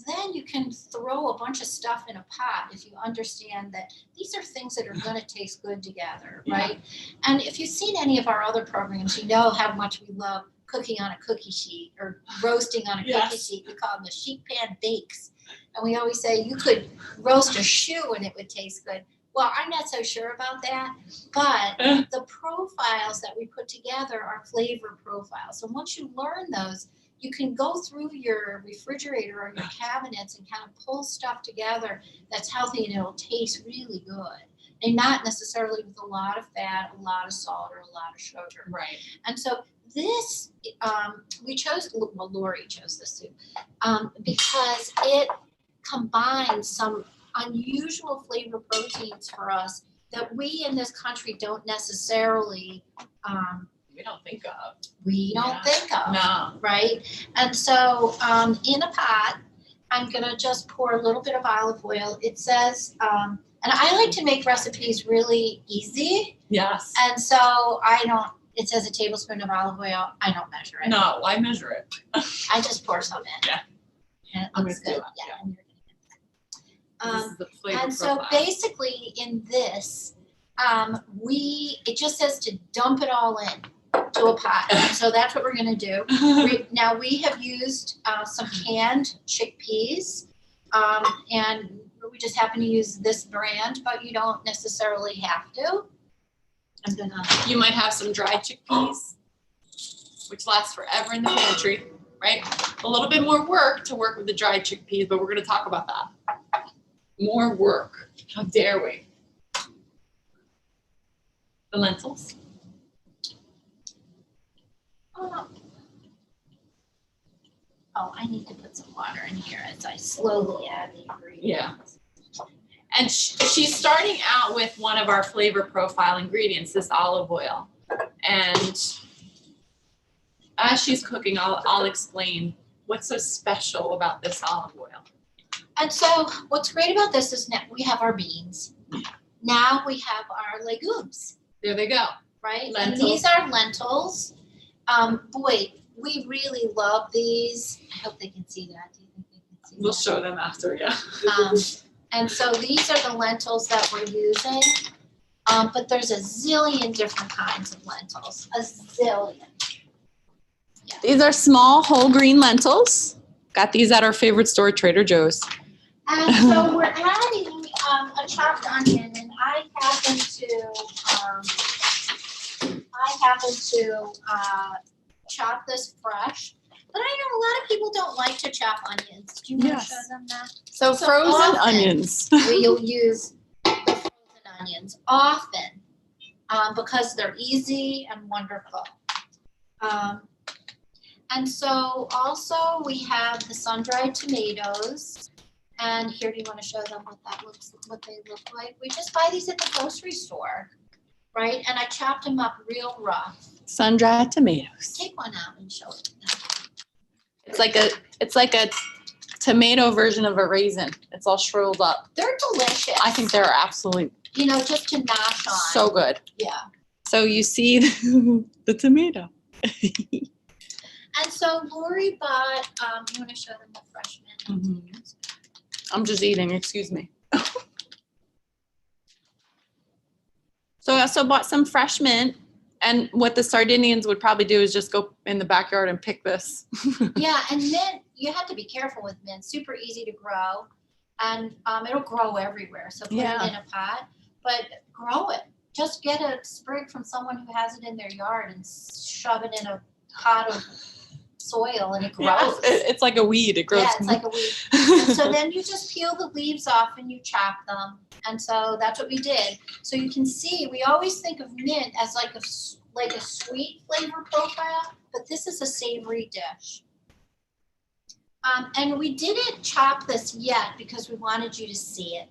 then you can throw a bunch of stuff in a pot if you understand that these are things that are gonna taste good together, right? Yeah. And if you've seen any of our other programs, you know how much we love cooking on a cookie sheet or roasting on a cookie sheet. We call them the sheet pan bakes. And we always say you could roast a shoe and it would taste good. Well, I'm not so sure about that, but the profiles that we put together are flavor profiles. And once you learn those, you can go through your refrigerator or your cabinets and kind of pull stuff together that's healthy and it'll taste really good. And not necessarily with a lot of fat, a lot of salt, or a lot of sugar. Right. And so this, Lori chose this soup because it combines some unusual flavor proteins for us that we in this country don't necessarily we don't think of. Think of. No. Right? And so in a pot, I'm gonna just pour a little bit of olive oil. It says, and I like to make recipes really easy. Yes. And so it says a tablespoon of olive oil. I don't measure it. No, I measure it. I just pour some in. Yeah. And it looks good. Yeah. And you're gonna get that. This is the flavor And so profile. basically in this, it just says to dump it all in to a pot. And so that's what we're gonna do. Now we have used some canned chickpeas, and we just happen to use this brand, but you don't necessarily have to. You might have some dried chickpeas, which lasts forever in the pantry, right? A little bit more work to work with the dried chickpeas, but we're going to talk about that. More work. How dare we? The lentils. I need to put some water in here as I slowly add the ingredients. Yeah. And she's starting out with one of our flavor profile ingredients, this olive oil. And as she's cooking, I'll explain what's so special about this olive oil. And so what's great about this is now we have our beans. Now we have our legumes. There they go. Right? Lentils. And these are lentils. Boy, we really love these. I hope they can see that. Do you think they can see We'll that? show them after, yeah. And so these are the lentils that we're using. But there's a zillion different kinds of lentils, a zillion. These are small whole green lentils. Got these at our favorite store, Trader Joe's. And so we're adding a chopped onion, and I happen to chop this fresh. But I know a lot of people don't like to chop onions. Do you want Yes. to show them that? So So frozen often- onions. We'll use the frozen onions often because they're easy and wonderful. And so also we have the sun-dried tomatoes. And here, do you want to show them what they look like? We just buy these at the grocery store, right? And I chopped them up real rough. Sun-dried tomatoes. Take one out and show it to them. It's like a tomato version of a raisin. It's all shriveled up. They're delicious. I think they're absolutely You know, just to mash on. so good. Yeah. So you see the tomato. And so Lori bought, you want to show them the fresh mint? Mhm. I'm just eating, excuse me. So I also bought some fresh mint, and what the Sardinians would probably do is just go in the backyard and pick this. Yeah, and mint, you have to be careful with mint. Super easy to grow, and it'll grow everywhere. So put Yeah. it in a pot, but grow it. Just get a sprig from someone who has it in their yard and shove it in a pot of soil, and it grows. Yes, it's like a weed. It grows. Yeah, it's like a weed. And so then you just peel the leaves off and you chop them. And so that's what we did. So you can see, we always think of mint as like a sweet flavor profile, but this is a savory dish. And we didn't chop this yet because we wanted you to see it.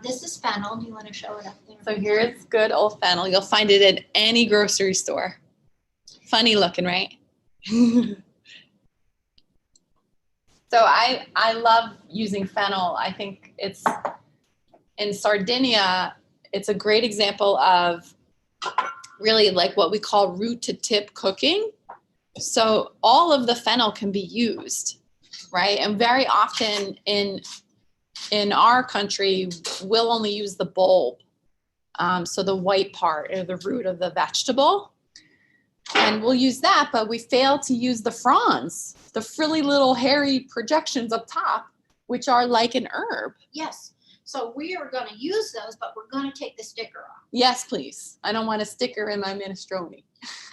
This is fennel. Do you want to show it up there? So here's good old fennel. You'll find it at any grocery store. Funny looking, right? So I love using fennel. I think it's in Sardinia, it's a great example of really like what we call root to tip cooking. So all of the fennel can be used, right? And very often in our country, we'll only use the bulb. So the white part or the root of the vegetable. And we'll use that, but we fail to use the fronds, the frilly little hairy projections up top, which are like an herb. Yes. So we are going to use those, but we're going to take the sticker off. Yes, please. I don't want a sticker in my minestrone.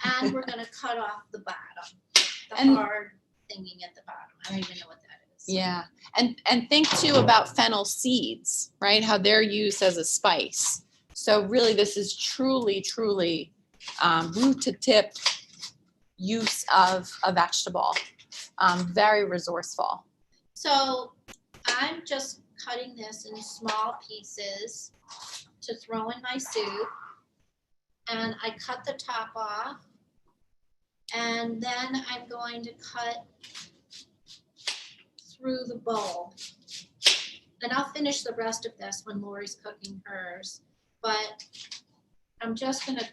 And we're going to cut off the bottom, the And- hard thingy at the bottom. I don't even know what that is. Yeah. And think too about fennel seeds, right? How they're used as a spice. So really this is truly root to tip use of a vegetable. Very resourceful. So I'm just cutting this in small pieces to throw in my soup. And I cut the top off. And then I'm going to cut through the bowl. And I'll finish the rest of this when Lori's cooking hers. But I'm just going to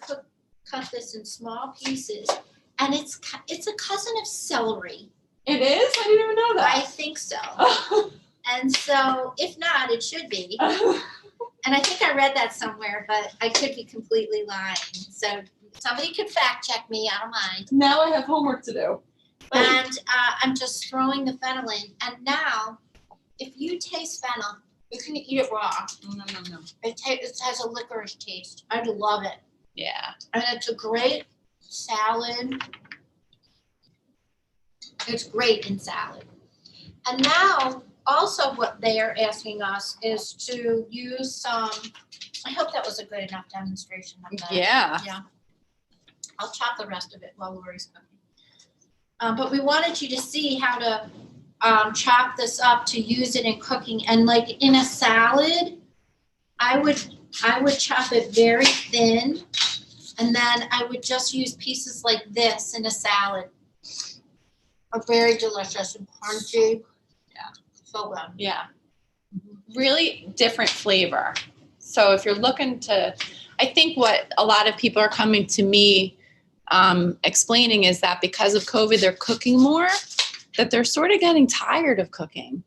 cut this in small pieces. And it's a cousin of celery. It is? I didn't even know I think so. And so if not, it should be. And I think I read that somewhere, but I could be completely lying. So somebody could fact check me, I don't mind. Now I have homework to do. And I'm just throwing the fennel in. And now, if you taste fennel, you can eat it raw. No. It has a licorice taste. I love it. Yeah. And it's a great salad. It's great in salad. And now, also what they are asking us is to use some, I hope that was a good enough demonstration of that. Yeah. Yeah. I'll chop the rest of it while Lori's cooking. But we wanted you to see how to chop this up to use it in cooking. And like in a salad, I would chop it very thin, and then I would just use pieces like this in a salad. Are very delicious and crunchy. Yeah. So good. Yeah. Really different flavor. So if you're looking to, I think what a lot of people are coming to me explaining is that because of COVID, they're cooking more, that they're sort of getting tired of cooking.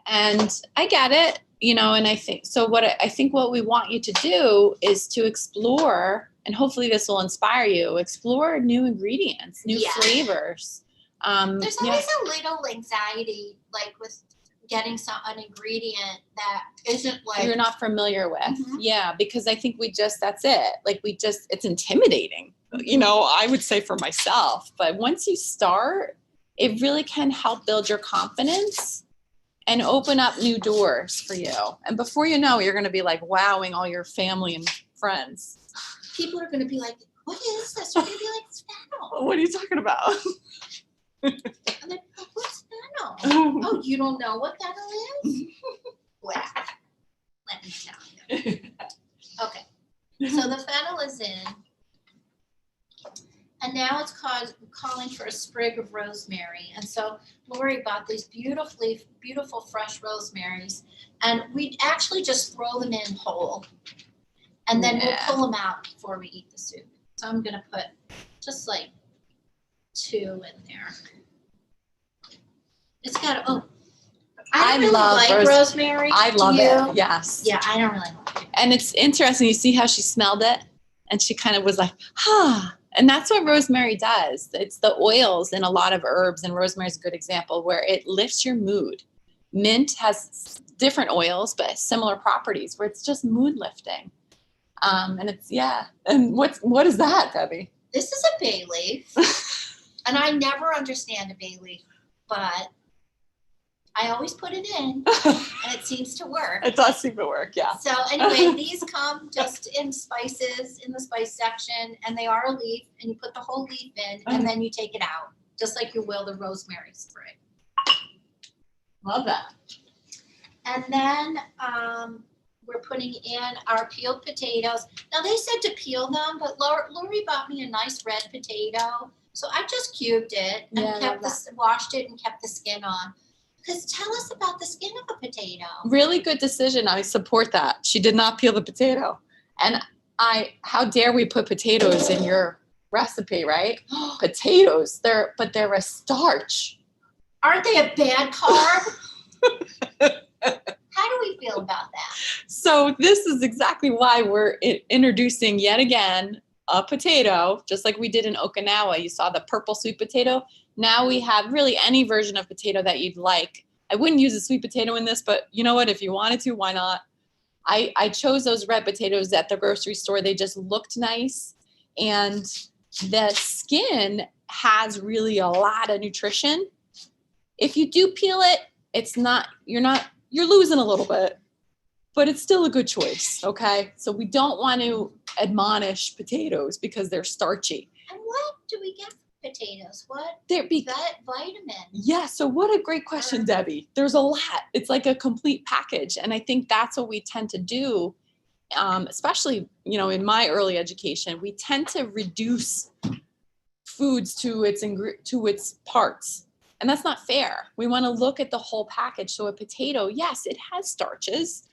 And I get it. And I think so. I think what we want you to do is to explore, and hopefully this will inspire you. Explore new ingredients, new Yeah. flavors. There's always a little anxiety, like with getting an ingredient that isn't like you're not familiar with. Mhm. Yeah, because I think that's it. Like it's intimidating. I would say for myself, but once you start, it really can help build your confidence and open up new doors for you. And before you know it, you're going to be like wowing all your family and friends. People are going to be like, "What is this?" They're going to be like, "It's fennel." What are you talking about? And they're like, "What's fennel?" Oh, you don't know what fennel is? Well, let me tell you. Okay, so the fennel is in, and now it's calling for a sprig of rosemary. And so Lori bought these beautiful fresh rosemaries, and we actually just throw them in whole, and then we'll pull them out before we eat the soup. So I'm gonna put just like 2 in there. It's got I don't really like rosemary. I love Do you? it. Yes. Yeah, I don't really like it. And it's interesting. You see how she smelled it, and she kind of was like, And that's what rosemary does. It's the oils in a lot of herbs, and rosemary is a good example where it lifts your mood. Mint has different oils, but similar properties where it's just mood lifting. And it's, And what is that, Debbie? This is a bay leaf. And I never understand a bay leaf, but I always put it in and it seems to work. It does seem to work, yeah. So anyway, these come just in spices in the spice section, and they are a leaf, and you put the whole leaf in and then you take it out, just like you will the rosemary sprig. Love that. And then we're putting in our peeled potatoes. Now they said to peel them, but Lori bought me a nice red potato. So I just cubed it and washed it and kept the skin on. Because tell us about the skin of a potato. Really good decision. I support that. She did not peel the potato. And how dare we put potatoes in your recipe, right? Potatoes, they're a starch. Aren't they a bad carb? How do we feel about that? So this is exactly why we're introducing yet again a potato, just like we did in Okinawa. You saw the purple sweet potato. Now we have really any version of potato that you'd like. I wouldn't use a sweet potato in this, but you know what? If you wanted to, why not? I chose those red potatoes at the grocery store. They just looked nice. And the skin has really a lot of nutrition. If you do peel it, you're losing a little bit, but it's still a good choice, okay? So we don't want to admonish potatoes because they're starchy. And what do we get from potatoes? What vitamin? Yeah, so what a great question, Debbie. There's a lot. It's like a complete package. And I think that's what we tend to do, especially, in my early education, we tend to reduce foods to its parts. And that's not fair. We want to look at the whole package. So a potato, yes, it has starches,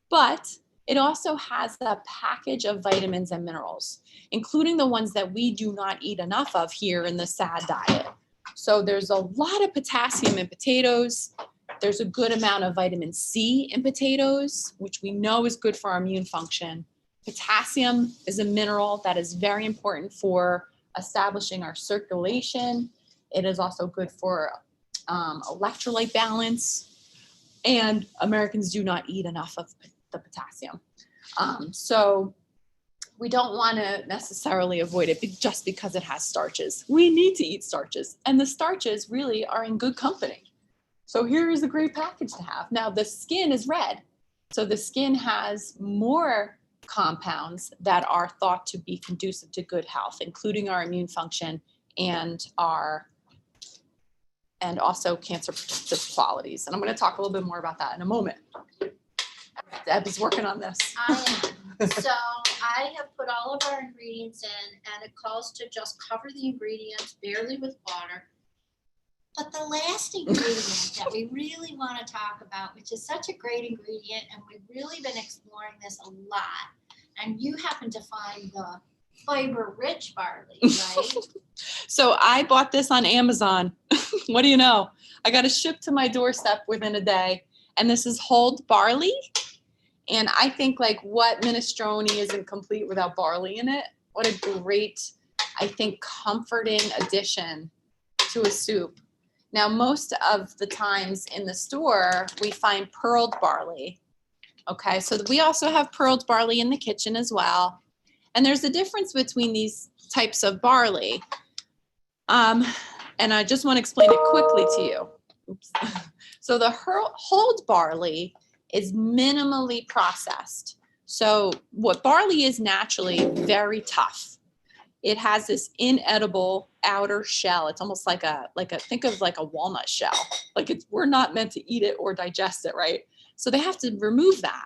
but it also has a package of vitamins and minerals, including the ones that we do not eat enough of here in the SAD diet. So there's a lot of potassium in potatoes. There's a good amount of vitamin C in potatoes, which we know is good for our immune function. Potassium is a mineral that is very important for establishing our circulation. It is also good for electrolyte balance, and Americans do not eat enough of the potassium. So we don't want to necessarily avoid it just because it has starches. We need to eat starches, and the starches really are in good company. So here is a great package to have. Now the skin is red, so the skin has more compounds that are thought to be conducive to good health, including our immune function and also cancer protective qualities. And I'm going to talk a little bit more about that in a moment. Deb is working on this. I am. So I have put all of our ingredients in, and it calls to just cover the ingredients barely with water. But the last ingredient that we really want to talk about, which is such a great ingredient, and we've really been exploring this a lot, and you happen to find the fiber-rich barley, right? So I bought this on Amazon. What do you know? I got it shipped to my doorstep within a day. And this is hulled barley. And I think like what minestrone isn't complete without barley in it. What a great, I think, comforting addition to a soup. Now, most of the times in the store, we find pearled barley. Okay, so we also have pearled barley in the kitchen as well. And there's a difference between these types of barley. And I just want to explain it quickly to you. Oops. So the hulled barley is minimally processed. So what barley is naturally very tough. It has this inedible outer shell. It's almost like a think of like a walnut shell. Like we're not meant to eat it or digest it, right? So they have to remove that.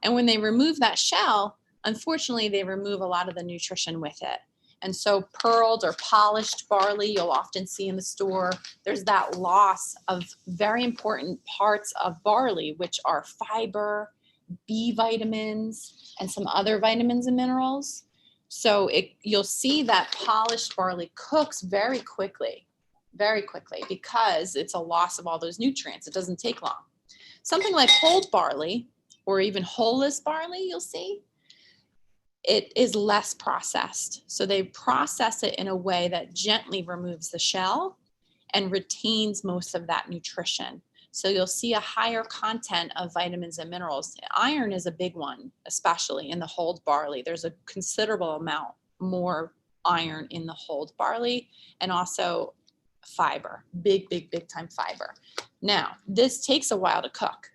And when they remove that shell, unfortunately, they remove a lot of the nutrition with it. And so pearled or polished barley, you'll often see in the store, there's that loss of very important parts of barley, which are fiber, B vitamins, and some other vitamins and minerals. So you'll see that polished barley cooks very quickly because it's a loss of all those nutrients. It doesn't take long. Something like hulled barley or even wholeless barley, you'll see, it is less processed. So they process it in a way that gently removes the shell and retains most of that nutrition. So you'll see a higher content of vitamins and minerals. Iron is a big one, especially in the hulled barley. There's a considerable amount more iron in the hulled barley, and also fiber, big time fiber. Now, this takes a while to cook.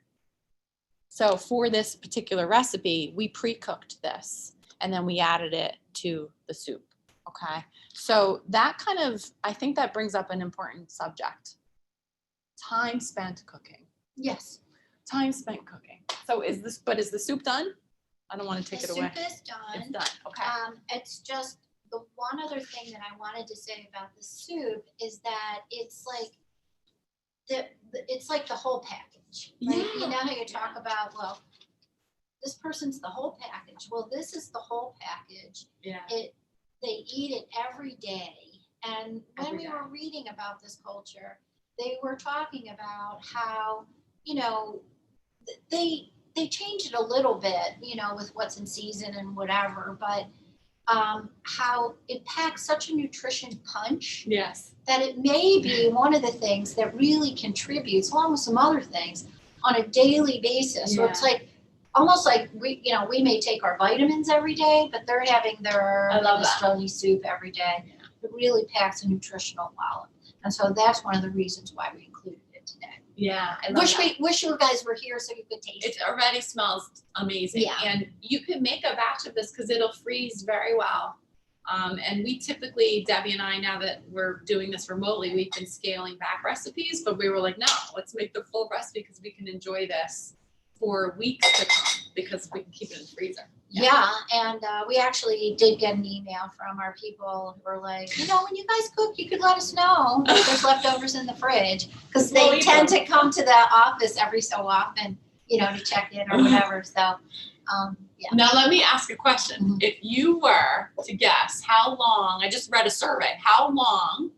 So for this particular recipe, we pre-cooked this, and then we added it to the soup, okay? So that kind of, I think that brings up an important subject. Time spent cooking. Yes. Time spent cooking. So is the soup done? I don't want to take it away. The soup is done. It's done, okay. It's just the one other thing that I wanted to say about the soup is that it's like it's like the whole package, right? Yeah. You know how you talk about, well, this person's the whole package. Well, this is the whole package. Yeah. They eat it every day. And when Every we day. were reading about this culture, they were talking about how, you know, they change it a little bit, you know, with what's in season and whatever, but how it packs such a nutrition punch Yes. that it may be one of the things that really contributes, along with some other things, on a daily basis. So it's like almost like we may take our vitamins every day, but they're having their I love that. minestrone soup every day. It really packs a nutritional wallop, and so that's one of the reasons why we included it today. Yeah. I love that. Wish you guys were here so you could taste It it. already smells amazing. Yeah. And you could make a batch of this because it'll freeze very well. And we typically, Debbie and I, now that we're doing this remotely, we've been scaling back recipes, but we were like, no, let's make the full recipe because we can enjoy this for weeks to come because we can keep it in the freezer. Yeah, and we actually did get an email from our people who were like, you know, when you guys cook, you could let us know if there's leftovers in the fridge, because We'll they eat tend them. to come to the office every so often, you know, to check in or whatever. So, yeah. Now let me ask a question. Mhm. If you were to guess how long, I just read a survey, how long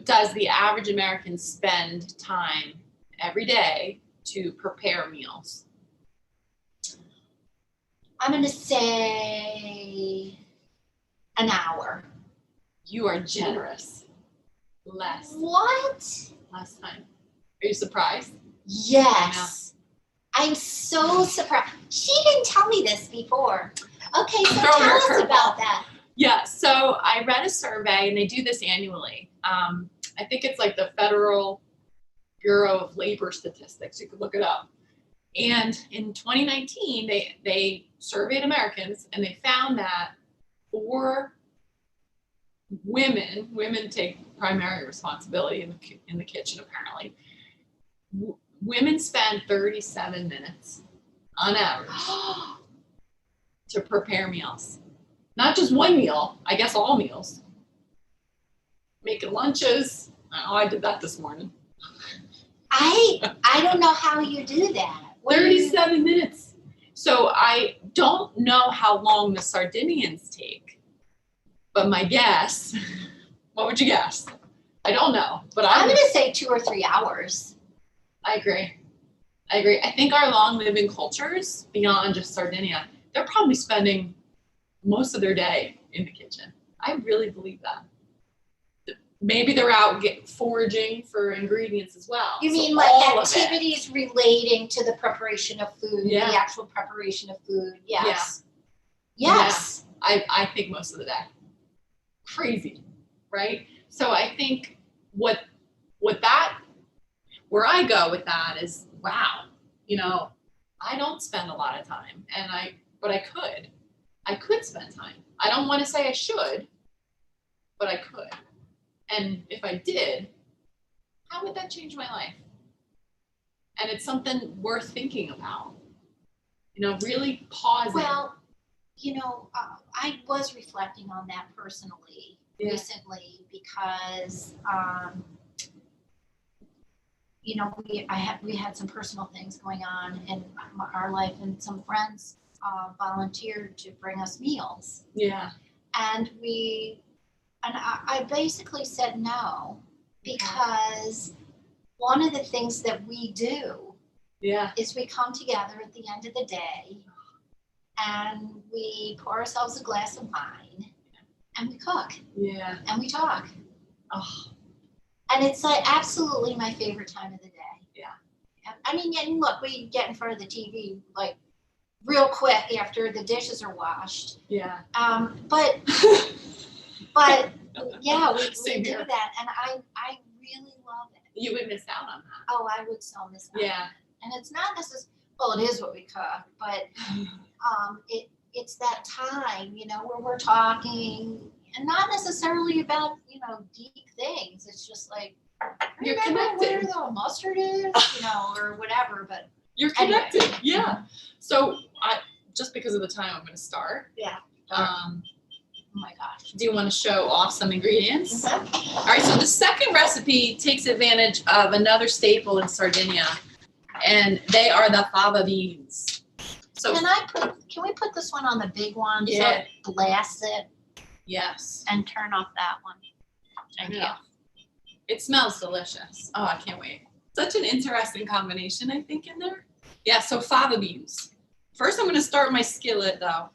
does the average American spend time every day to prepare meals? I'm going to say an hour. You are generous. Less What? time. Are you surprised? Yes. I'm so surprised. She didn't tell me this before. Okay, so Throw her tell a us curveball. about that. Yeah, so I read a survey and they do this annually. I think it's like the Federal Bureau of Labor Statistics. You could look it up. And in 2019, they surveyed Americans and they found that for women take primary responsibility in the kitchen apparently. Women spend 37 minutes on average to prepare meals. Not just one meal, I guess all meals. Making lunches. Oh, I did that this morning. I don't know how you do that. What do you- 37 minutes. So I don't know how long the Sardinians take, but my guess, what would you guess? I don't know, but I'm I going to say 2 or 3 hours. agree. I agree. I think our long living cultures beyond just Sardinia, they're probably spending most of their day in the kitchen. I really believe that. Maybe they're out foraging for ingredients as well. You So mean like all of it. activities relating to the preparation of food, Yeah. the actual preparation of food? Yes. Yeah. Yes. I think most of the day. Crazy, right? So I think what that, where I go with that is, wow, I don't spend a lot of time, but I could spend time. I don't want to say I should, but I could. And if I did, how would that change my life? And it's something worth thinking about. Really pausing. Well, I was reflecting on that personally recently because, we had some personal things going on in our life, and some friends volunteered to bring us meals. Yeah. And I basically said no, because one of the things that we do is we come together at the end of the day and we pour ourselves a glass of wine and we cook. Yeah. And we talk. Oh. And it's like absolutely my favorite time of the day. Yeah. I mean, and look, we get in front of the TV like real quick after the dishes are washed. Yeah. But yeah, we do here. that, and I really love it. You would miss out on that. Oh, I would so miss out. Yeah. And it's not necessarily, well, it is what we cook, but it's that time, where we're talking, and not necessarily about, deep things. It's just like, You're remember where connected. the mustard is, or whatever, but You're Anyway. connected. Yeah. So just because of the time, I'm going to start. Yeah. Oh my gosh. Do you want to show off some ingredients? Mm-hmm. All right. So the second recipe takes advantage of another staple in Sardinia, and they are the fava beans. So Can we put this one on the big one? Yeah. So blast it yes. and turn off that one. Thank you. It smells delicious. Oh, I can't wait. Such an interesting combination, I think, in there. Yeah, so fava beans. First, I'm going to start my skillet, though.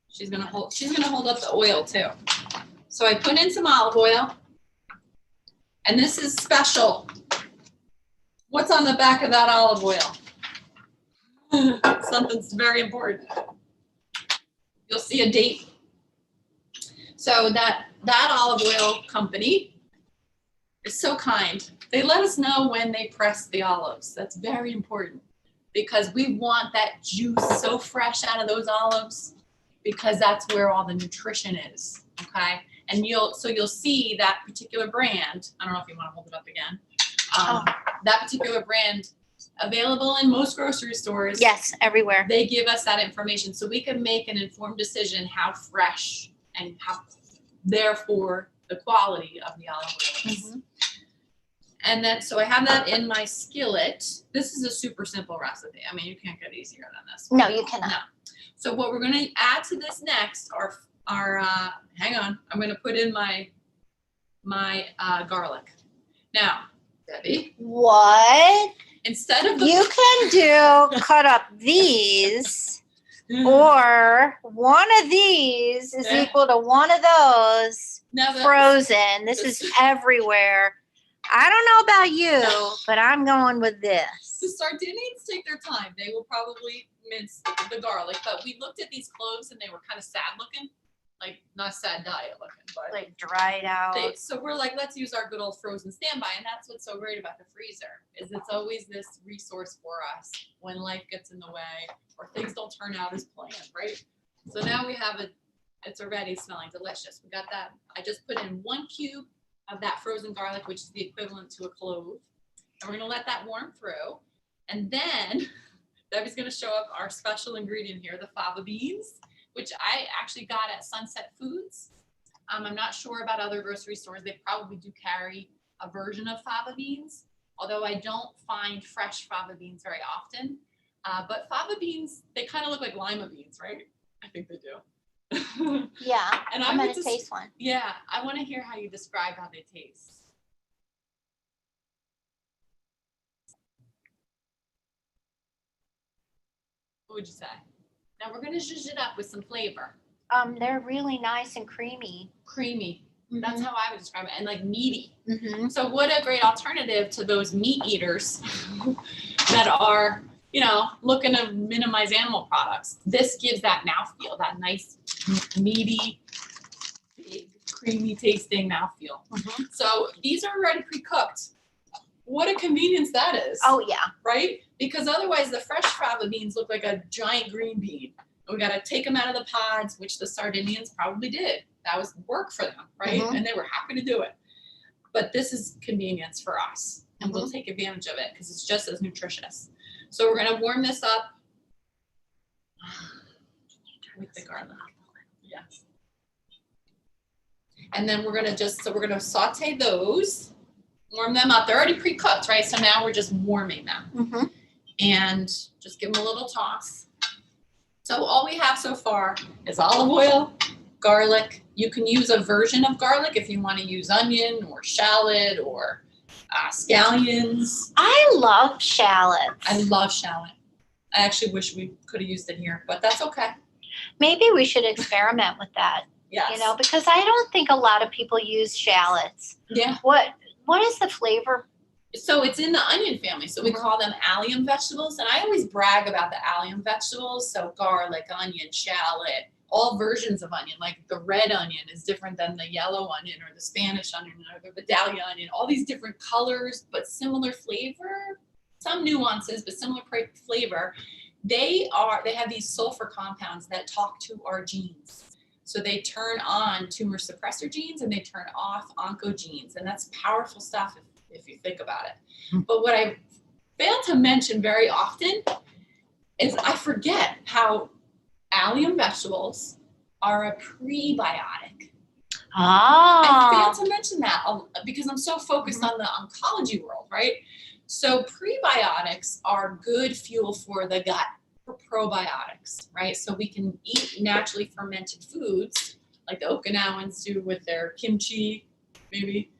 She's gonna hold up the oil, too. So I put in some olive oil. And this is special. What's on the back of that olive oil? Something's very important. You'll see a date. So that olive oil company is so kind. They let us know when they press the olives. That's very important because we want that juice so fresh out of those olives because that's where all the nutrition is, okay? And you'll see that particular brand. I don't know if you want to hold it up again. That particular brand available in most grocery stores. Yes, everywhere. They give us that information so we can make an informed decision how fresh and how, therefore, the quality of the olive oil is. Mm-hmm. And then, so I have that in my skillet. This is a super simple recipe. I mean, you can't get easier than this. No, you cannot. No. So what we're going to add to this next are hang on, I'm going to put in my garlic. Now, Debbie, What instead of you can do, cut up these, or one of these is Yeah. equal to one of those now that, frozen. This is everywhere. I don't know about you, but I'm going with this. the Sardinians take their time. They will probably mince the garlic, but we looked at these cloves and they were kind of sad looking, like not sad diet looking, but Like dried out. so we're like, let's use our good old frozen standby. And that's what's so great about the freezer is it's always this resource for us when life gets in the way or things don't turn out as planned, right? So now we have it's already smelling delicious. We got that. I just put in 1 cube of that frozen garlic, which is the equivalent to a clove. And we're gonna let that warm through. And then Debbie's gonna show up our special ingredient here, the fava beans, which I actually got at Sunset Foods. I'm not sure about other grocery stores. They probably do carry a version of fava beans, although I don't find fresh fava beans very often. But fava beans, they kind of look like lima beans, right? I think they do. Yeah, And I'm I gonna would just, taste one. yeah, I want to hear how you describe how they taste. What would you say? Now we're gonna zhuzh it up with some flavor. They're really nice and creamy. Creamy. That's how I would describe it. And like meaty. Mm-hmm. So what a great alternative to those meat eaters that are, you know, looking to minimize animal products. This gives that mouthfeel, that nice meaty, big, creamy tasting mouthfeel. Mm-hmm. So these are already pre-cooked. What a convenience that is. Oh yeah. Right? Because otherwise the fresh fava beans look like a giant green bean. We got to take them out of the pods, which the Sardinians probably did. That was work for them, right? Mhm. And they were happy to do it. But this is convenience for us, and we'll take advantage of it because it's just as nutritious. So we're gonna warm this up with the garlic. Yes. And then we're gonna saute those, warm them up. They're already pre-cooked, right? So now we're just warming them. Mm-hmm. And just give them a little toss. So all we have so far is olive oil, garlic. You can use a version of garlic if you want to use onion or shallot or scallions. I love shallots. I love shallot. I actually wish we could have used it here, but that's okay. Maybe we should experiment with that. Yes. You know, because I don't think a lot of people use shallots. Yeah. What is the flavor? So it's in the onion family. So we call them allium vegetables. And I always brag about the allium vegetables. So garlic, onion, shallot, all versions of onion. Like the red onion is different than the yellow onion or the Spanish onion or the Vidalia onion. All these different colors, but similar flavor. Some nuances, but similar flavor. They have these sulfur compounds that talk to our genes. So they turn on tumor suppressor genes and they turn off oncogenes. And that's powerful stuff if you think about it. But what I fail to mention very often is I forget how allium vegetables are a prebiotic. I fail to mention that because I'm so focused on the oncology world, right? So prebiotics are good fuel for the gut, for probiotics, right? So we can eat naturally fermented foods like the Okinawans do with their kimchi, maybe.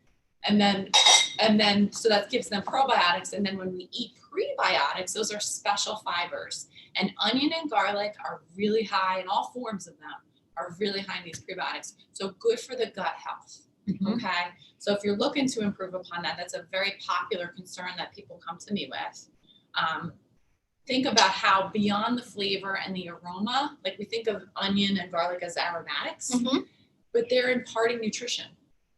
And then so that gives them probiotics. And then when we eat prebiotics, those are special fibers. And onion and garlic are really high, and all forms of them are really high in these prebiotics. So good for the gut health. Okay. So if you're looking to improve upon that, that's a very popular concern that people come to me with. Think about how beyond the flavor and the aroma, like we think of onion and garlic as aromatics, but they're imparting nutrition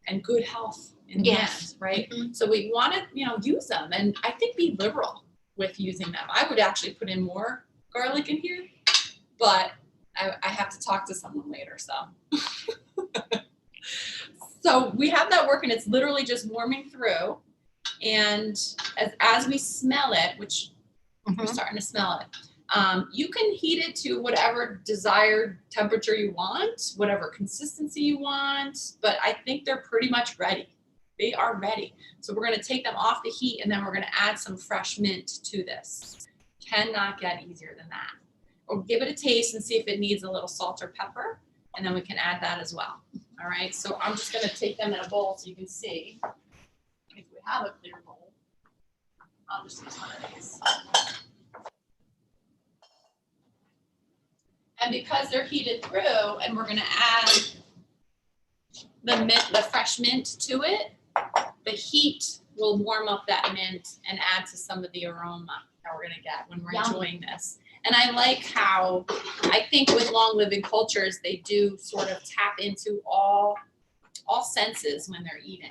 and good health in the end, right? So we want to, use them, and I think be liberal with using them. I would actually put in more garlic in here, but I have to talk to someone later, so. So we have that working. It's literally just warming through, and as we smell it, which we're starting to smell it, you can heat it to whatever desired temperature you want, whatever consistency you want, but I think they're pretty much ready. They are ready. So we're going to take them off the heat, and then we're going to add some fresh mint to this. Cannot get easier than that. Or give it a taste and see if it needs a little salt or pepper, and then we can add that as well. All right, so I'm just going to take them in a bowl so you can see if we have a clear bowl. I'll just use one of these. And because they're heated through, and we're going to add the fresh mint to it, the heat will warm up that mint and add to some of the aroma that we're going to get when we're enjoying this. And I like how, I think with long living cultures, they do sort of tap into all senses when they're eating,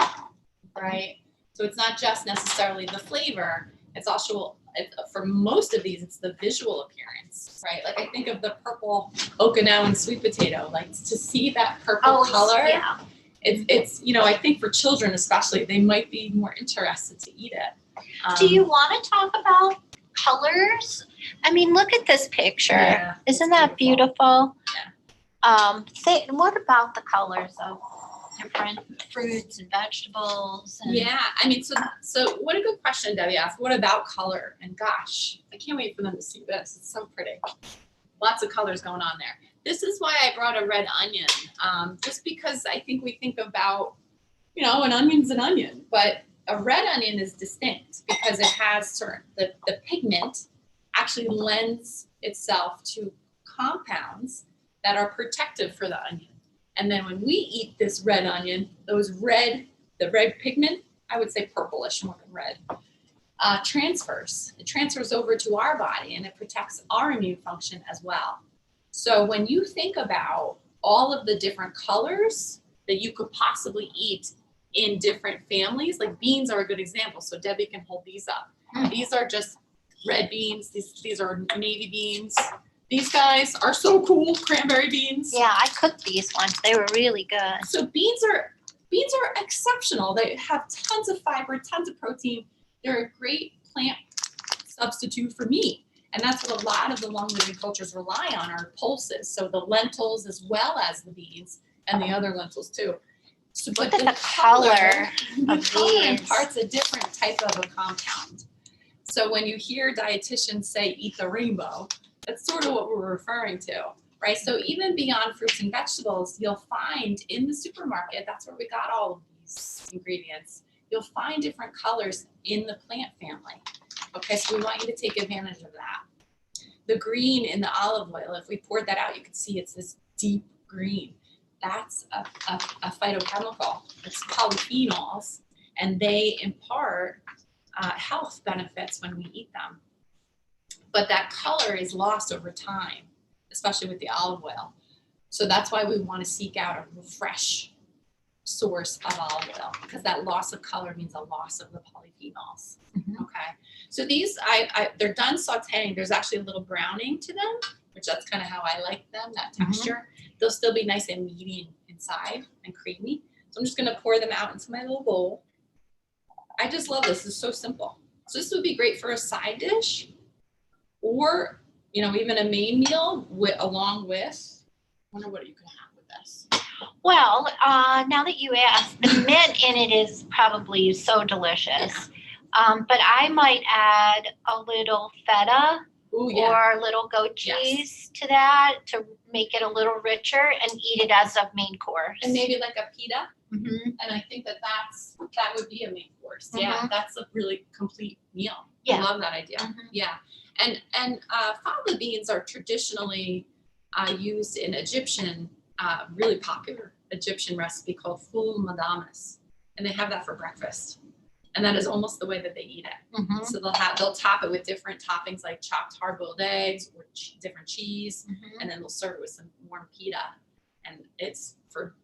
right? So it's not just necessarily the flavor, it's also, for most of these, it's the visual appearance, right? Like I think of the purple Okinawan sweet potato, like to see that purple color. Yeah. It's I think for children especially, they might be more interested to eat it. Do you want to talk about colors? I mean, look at this picture. Yeah, Isn't that beautiful? Yeah. What about the colors of different fruits and vegetables? And Yeah, I mean, so what a good question Debbie asked. What about color? And gosh, I can't wait for them to see this. It's so pretty. Lots of colors going on there. This is why I brought a red onion, just because I think we think about, an onion's an onion, but a red onion is distinct because it has the pigment actually lends itself to compounds that are protective for the onion. And then when we eat this red onion, the red pigment, I would say purplish more than red, transfers. It transfers over to our body and it protects our immune function as well. So when you think about all of the different colors that you could possibly eat in different families, like beans are a good example. So Debbie can hold these up. These are just red beans. These are navy beans. These guys are so cool, cranberry beans. Yeah, I cooked these ones. They were really good. So beans are exceptional. They have tons of fiber, tons of protein. They're a great plant substitute for meat. And that's what a lot of the long living cultures rely on, are pulses. So the lentils as well as the beans and the other lentils too. So, Look at the color of these. imparts a different type of a compound. So when you hear dietitians say eat the rainbow, that's sort of what we're referring to, right? So even beyond fruits and vegetables, you'll find in the supermarket, that's where we got all of these ingredients, you'll find different colors in the plant family. Okay, so we want you to take advantage of that. The green in the olive oil, if we poured that out, you can see it's this deep green. That's a phytochemical. It's polyphenols, and they impart health benefits when we eat them. But that color is lost over time, especially with the olive oil. So that's why we want to seek out a fresh source of olive oil, because that loss of color means a loss of the polyphenols. Okay, so these they're done sautéing. There's actually a little browning to them, which that's kind of how I like them, that texture. They'll still be nice and meaty inside and creamy. So I'm just gonna pour them out into my little bowl. I just love this. It's so simple. So this would be great for a side dish, or even a main meal along with. I wonder what you can have with this. Well, now that you asked, the mint in it is probably so delicious. But I might add a little feta or a little goat cheese to that to make it a little richer and eat it as a main course. And maybe like a pita. And I think that would be a main course. Yeah, that's a really complete meal. Yeah. I love that idea. Yeah, and fava beans are traditionally used in Egyptian, really popular Egyptian recipe called ful madames, and they have that for breakfast. And that is almost the way that they eat it. So they'll top it with different toppings like chopped hard-boiled eggs or different cheese, and then they'll serve it with some warm pita. And it's for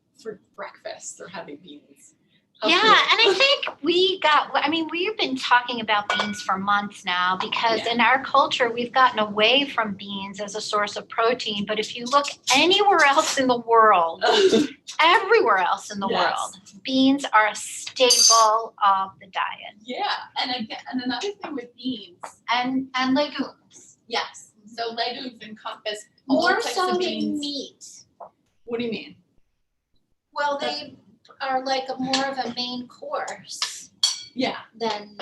breakfast. They're having beans. And I think we've been talking about beans for months now, because in our culture, we've gotten away from beans as a source of protein. But if you look anywhere else in the world, everywhere else in the world, beans are a staple of the diet. Yeah, and another thing with beans and legumes. Yes, so legumes encompass More all types so of than beans. meat. What do you mean? Well, they are like more of a main course. Yeah. Than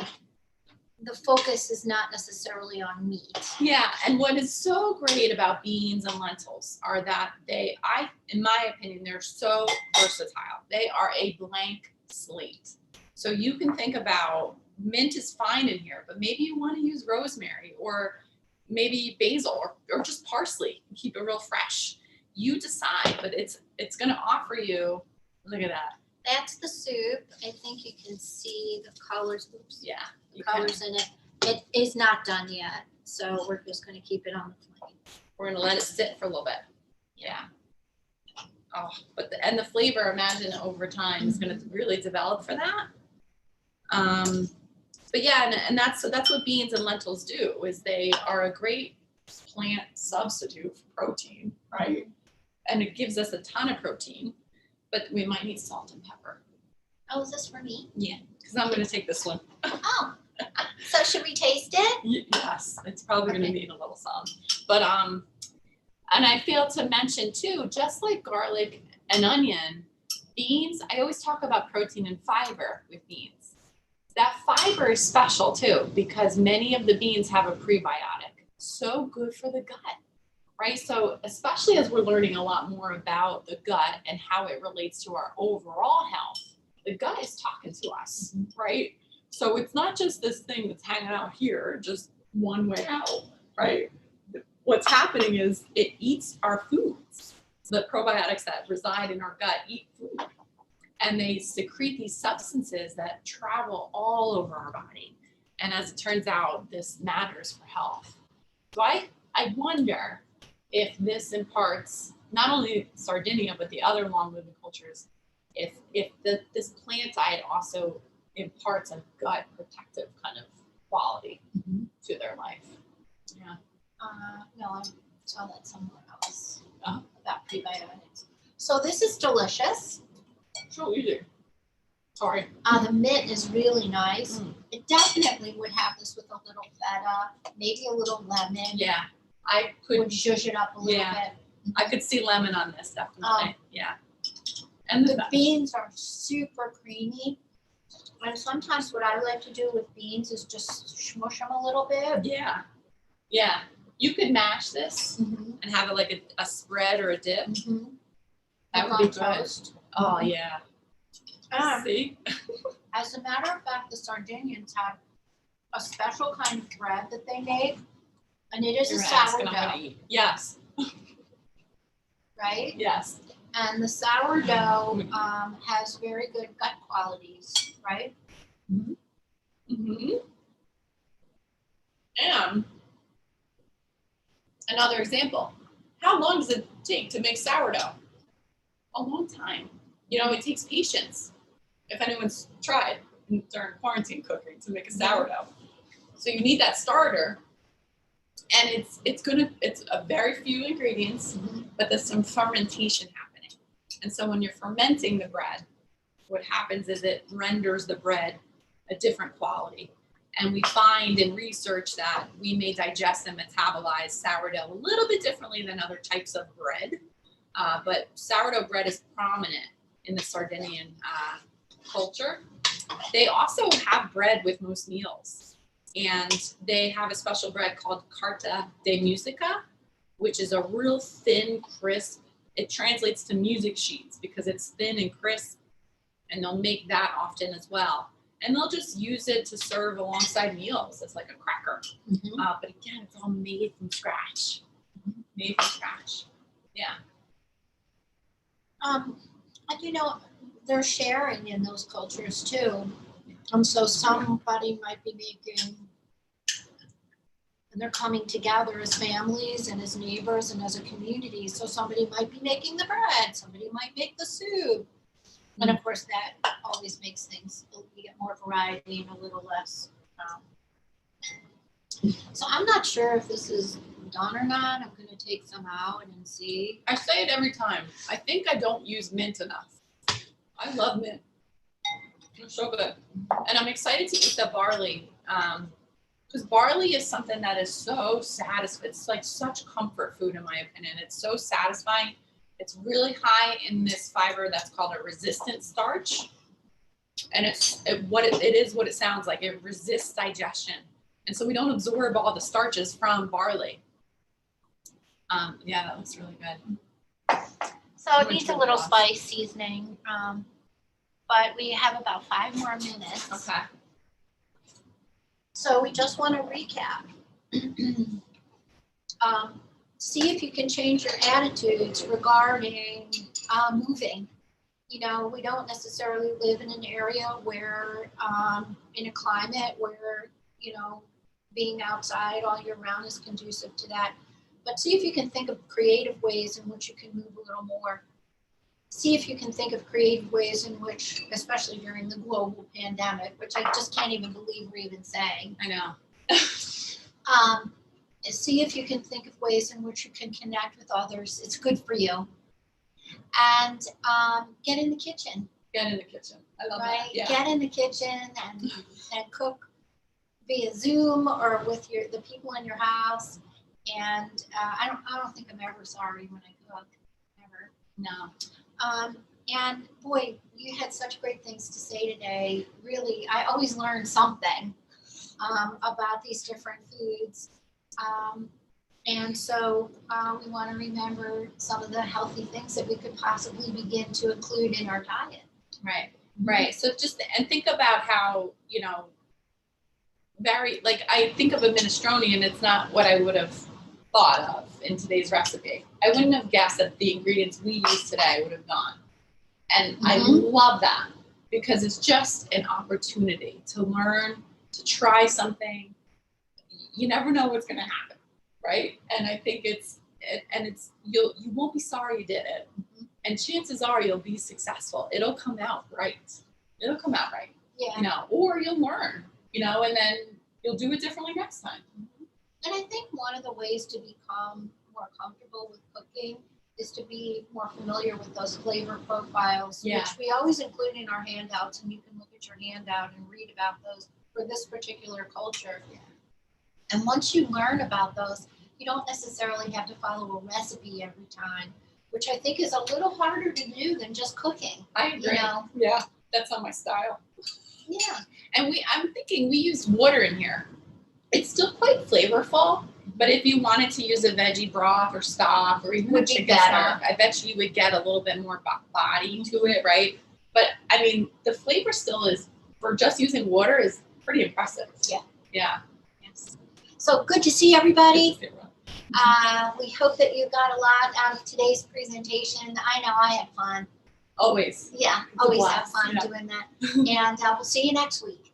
the focus is not necessarily on meat. Yeah, and what is so great about beans and lentils are that in my opinion, they're so versatile. They are a blank slate. So you can think about mint is fine in here, but maybe you want to use rosemary or maybe basil or just parsley and keep it real fresh. You decide, but it's going to offer you, look at that. That's the soup. I think you can see the colors. Oops. Yeah. The colors in it. It is not done yet, so we're just going to keep it on the flame. We're going to let it sit for a little bit. Yeah. Oh, and the flavor, imagine over time, is going to really develop for that. But yeah, and that's what beans and lentils do, is they are a great plant substitute for protein, right? And it gives us a ton of protein, but we might need salt and pepper. Oh, is this for me? Yeah, because I'm going to take this one. Oh, so should we taste it? Yes, it's probably going to need a little salt. But and I failed to mention too, just like garlic and onion, beans, I always talk about protein and fiber with beans. That fiber is special too, because many of the beans have a prebiotic. So good for the gut, right? So especially as we're learning a lot more about the gut and how it relates to our overall health, the gut is talking to us, right? So it's not just this thing that's hanging out here, just one way out, right? what's happening is it eats our foods. The probiotics that reside in our gut eat food, and they secrete these substances that travel all over our body. And as it turns out, this matters for health. So I wonder if this imparts not only Sardinia, but the other long-living cultures, if this plant diet also imparts a gut protective kind of quality to their life. Yeah. No, I saw that somewhere else Oh. about prebiotics. So this is delicious. So easy. Sorry. The mint is really nice. Mm. It definitely would have this with a little feta, maybe a little lemon. Yeah. I Would could zhuzh it up a little Yeah. bit. I could see lemon on this definitely. Yeah. And The the beans are super creamy. And sometimes what I like to do with beans is just smush them a little bit. yeah. Yeah. You could mash this Mm-hmm. and have it like a spread or a dip. Mm-hmm. That would be good. Toast. Oh yeah. And See? as a matter of fact, the Sardinians have a special kind of bread that they make, and it is a You're asking I'm sourdough, gonna eat. Yes. right? Yes. And the sourdough has very good gut qualities, right? Mm-hmm. And another example. How long does it take to make sourdough? A long time. You know, it takes patience. If anyone's tried during quarantine cooking to make a sourdough. So you need that starter. And it's a very few ingredients, but there's some fermentation happening. And so when you're fermenting the bread, what happens is it renders the bread a different quality. And we find in research that we may digest and metabolize sourdough a little bit differently than other types of bread. But sourdough bread is prominent in the Sardinian culture. They also have bread with most meals. And they have a special bread called carta de musica, which is a real thin, crisp. It translates to music sheets because it's thin and crisp. And they'll make that often as well. And they'll just use it to serve alongside meals as like a cracker. But again, it's all made from scratch. Made from scratch. Yeah. And they're sharing in those cultures too. And so somebody might be making, and they're coming together as families and as neighbors and as a community. So somebody might be making the bread, somebody might make the soup. And of course, that always makes things, we get more variety and a little less. So I'm not sure if this is done or not. I'm going to take some out and see. I say it every time. I think I don't use mint enough. I love mint. It's so good. And I'm excited to eat the barley. Because barley is something that is so satisfying. It's like such comfort food in my opinion. It's so satisfying. It's really high in this fiber that's called a resistant starch. And it is what it sounds like. It resists digestion. And so we don't absorb all the starches from barley. Yeah, that looks really good. So it needs a little spice seasoning, but we have about 5 more minutes. Okay. So we just want to recap. See if you can change your attitudes regarding moving. You know, we don't necessarily live in an area where, in a climate where, being outside all year round is conducive to that. But see if you can think of creative ways in which you can move a little more. See if you can think of creative ways in which, especially during the global pandemic, which I just can't even believe we're even saying. I know. See if you can think of ways in which you can connect with others. It's good for you. And get in the kitchen. Get in the kitchen. I love Right? that. Yeah. Get in the kitchen and cook via Zoom or with the people in your house. And I don't think I'm ever sorry when I cook. Ever. No. And boy, you had such great things to say today. Really, I always learn something about these different foods. And so we want to remember some of the healthy things that we could possibly begin to include in our diet. Right. Right. So and think about how, I think of a minestrone and it's not what I would have thought of in today's recipe. I wouldn't have guessed that the ingredients we use today would have gone. And I love that because it's just an opportunity to learn, to try something. You never know what's going to happen, right? And I think you won't be sorry you did it. And chances are you'll be successful. It'll come out right. It'll come out right. Yeah. You know, or you'll learn, you know, and then you'll do it differently next time. And I think one of the ways to become more comfortable with cooking is to be more familiar with those flavor profiles, Yeah. which we always include in our handouts, and you can look at your handout and read about those for this particular culture. Yeah. And once you learn about those, you don't necessarily have to follow a recipe every time, which I think is a little harder to do than just cooking. I agree. You know? Yeah, that's not my style. Yeah. And I'm thinking we used water in here. It's still quite flavorful, but if you wanted to use a veggie broth or stock or even Would a be chicken better. stock, I bet you would get a little bit more body to it, right? But I mean, the flavor still is, for just using water, is pretty impressive. Yeah. Yeah. Yes. So good to see everybody. Good to see everyone. We hope that you got a lot out of today's presentation. I know I had fun. Always. Yeah, It's a always have blast, fun yeah. doing that. And we'll see you next week.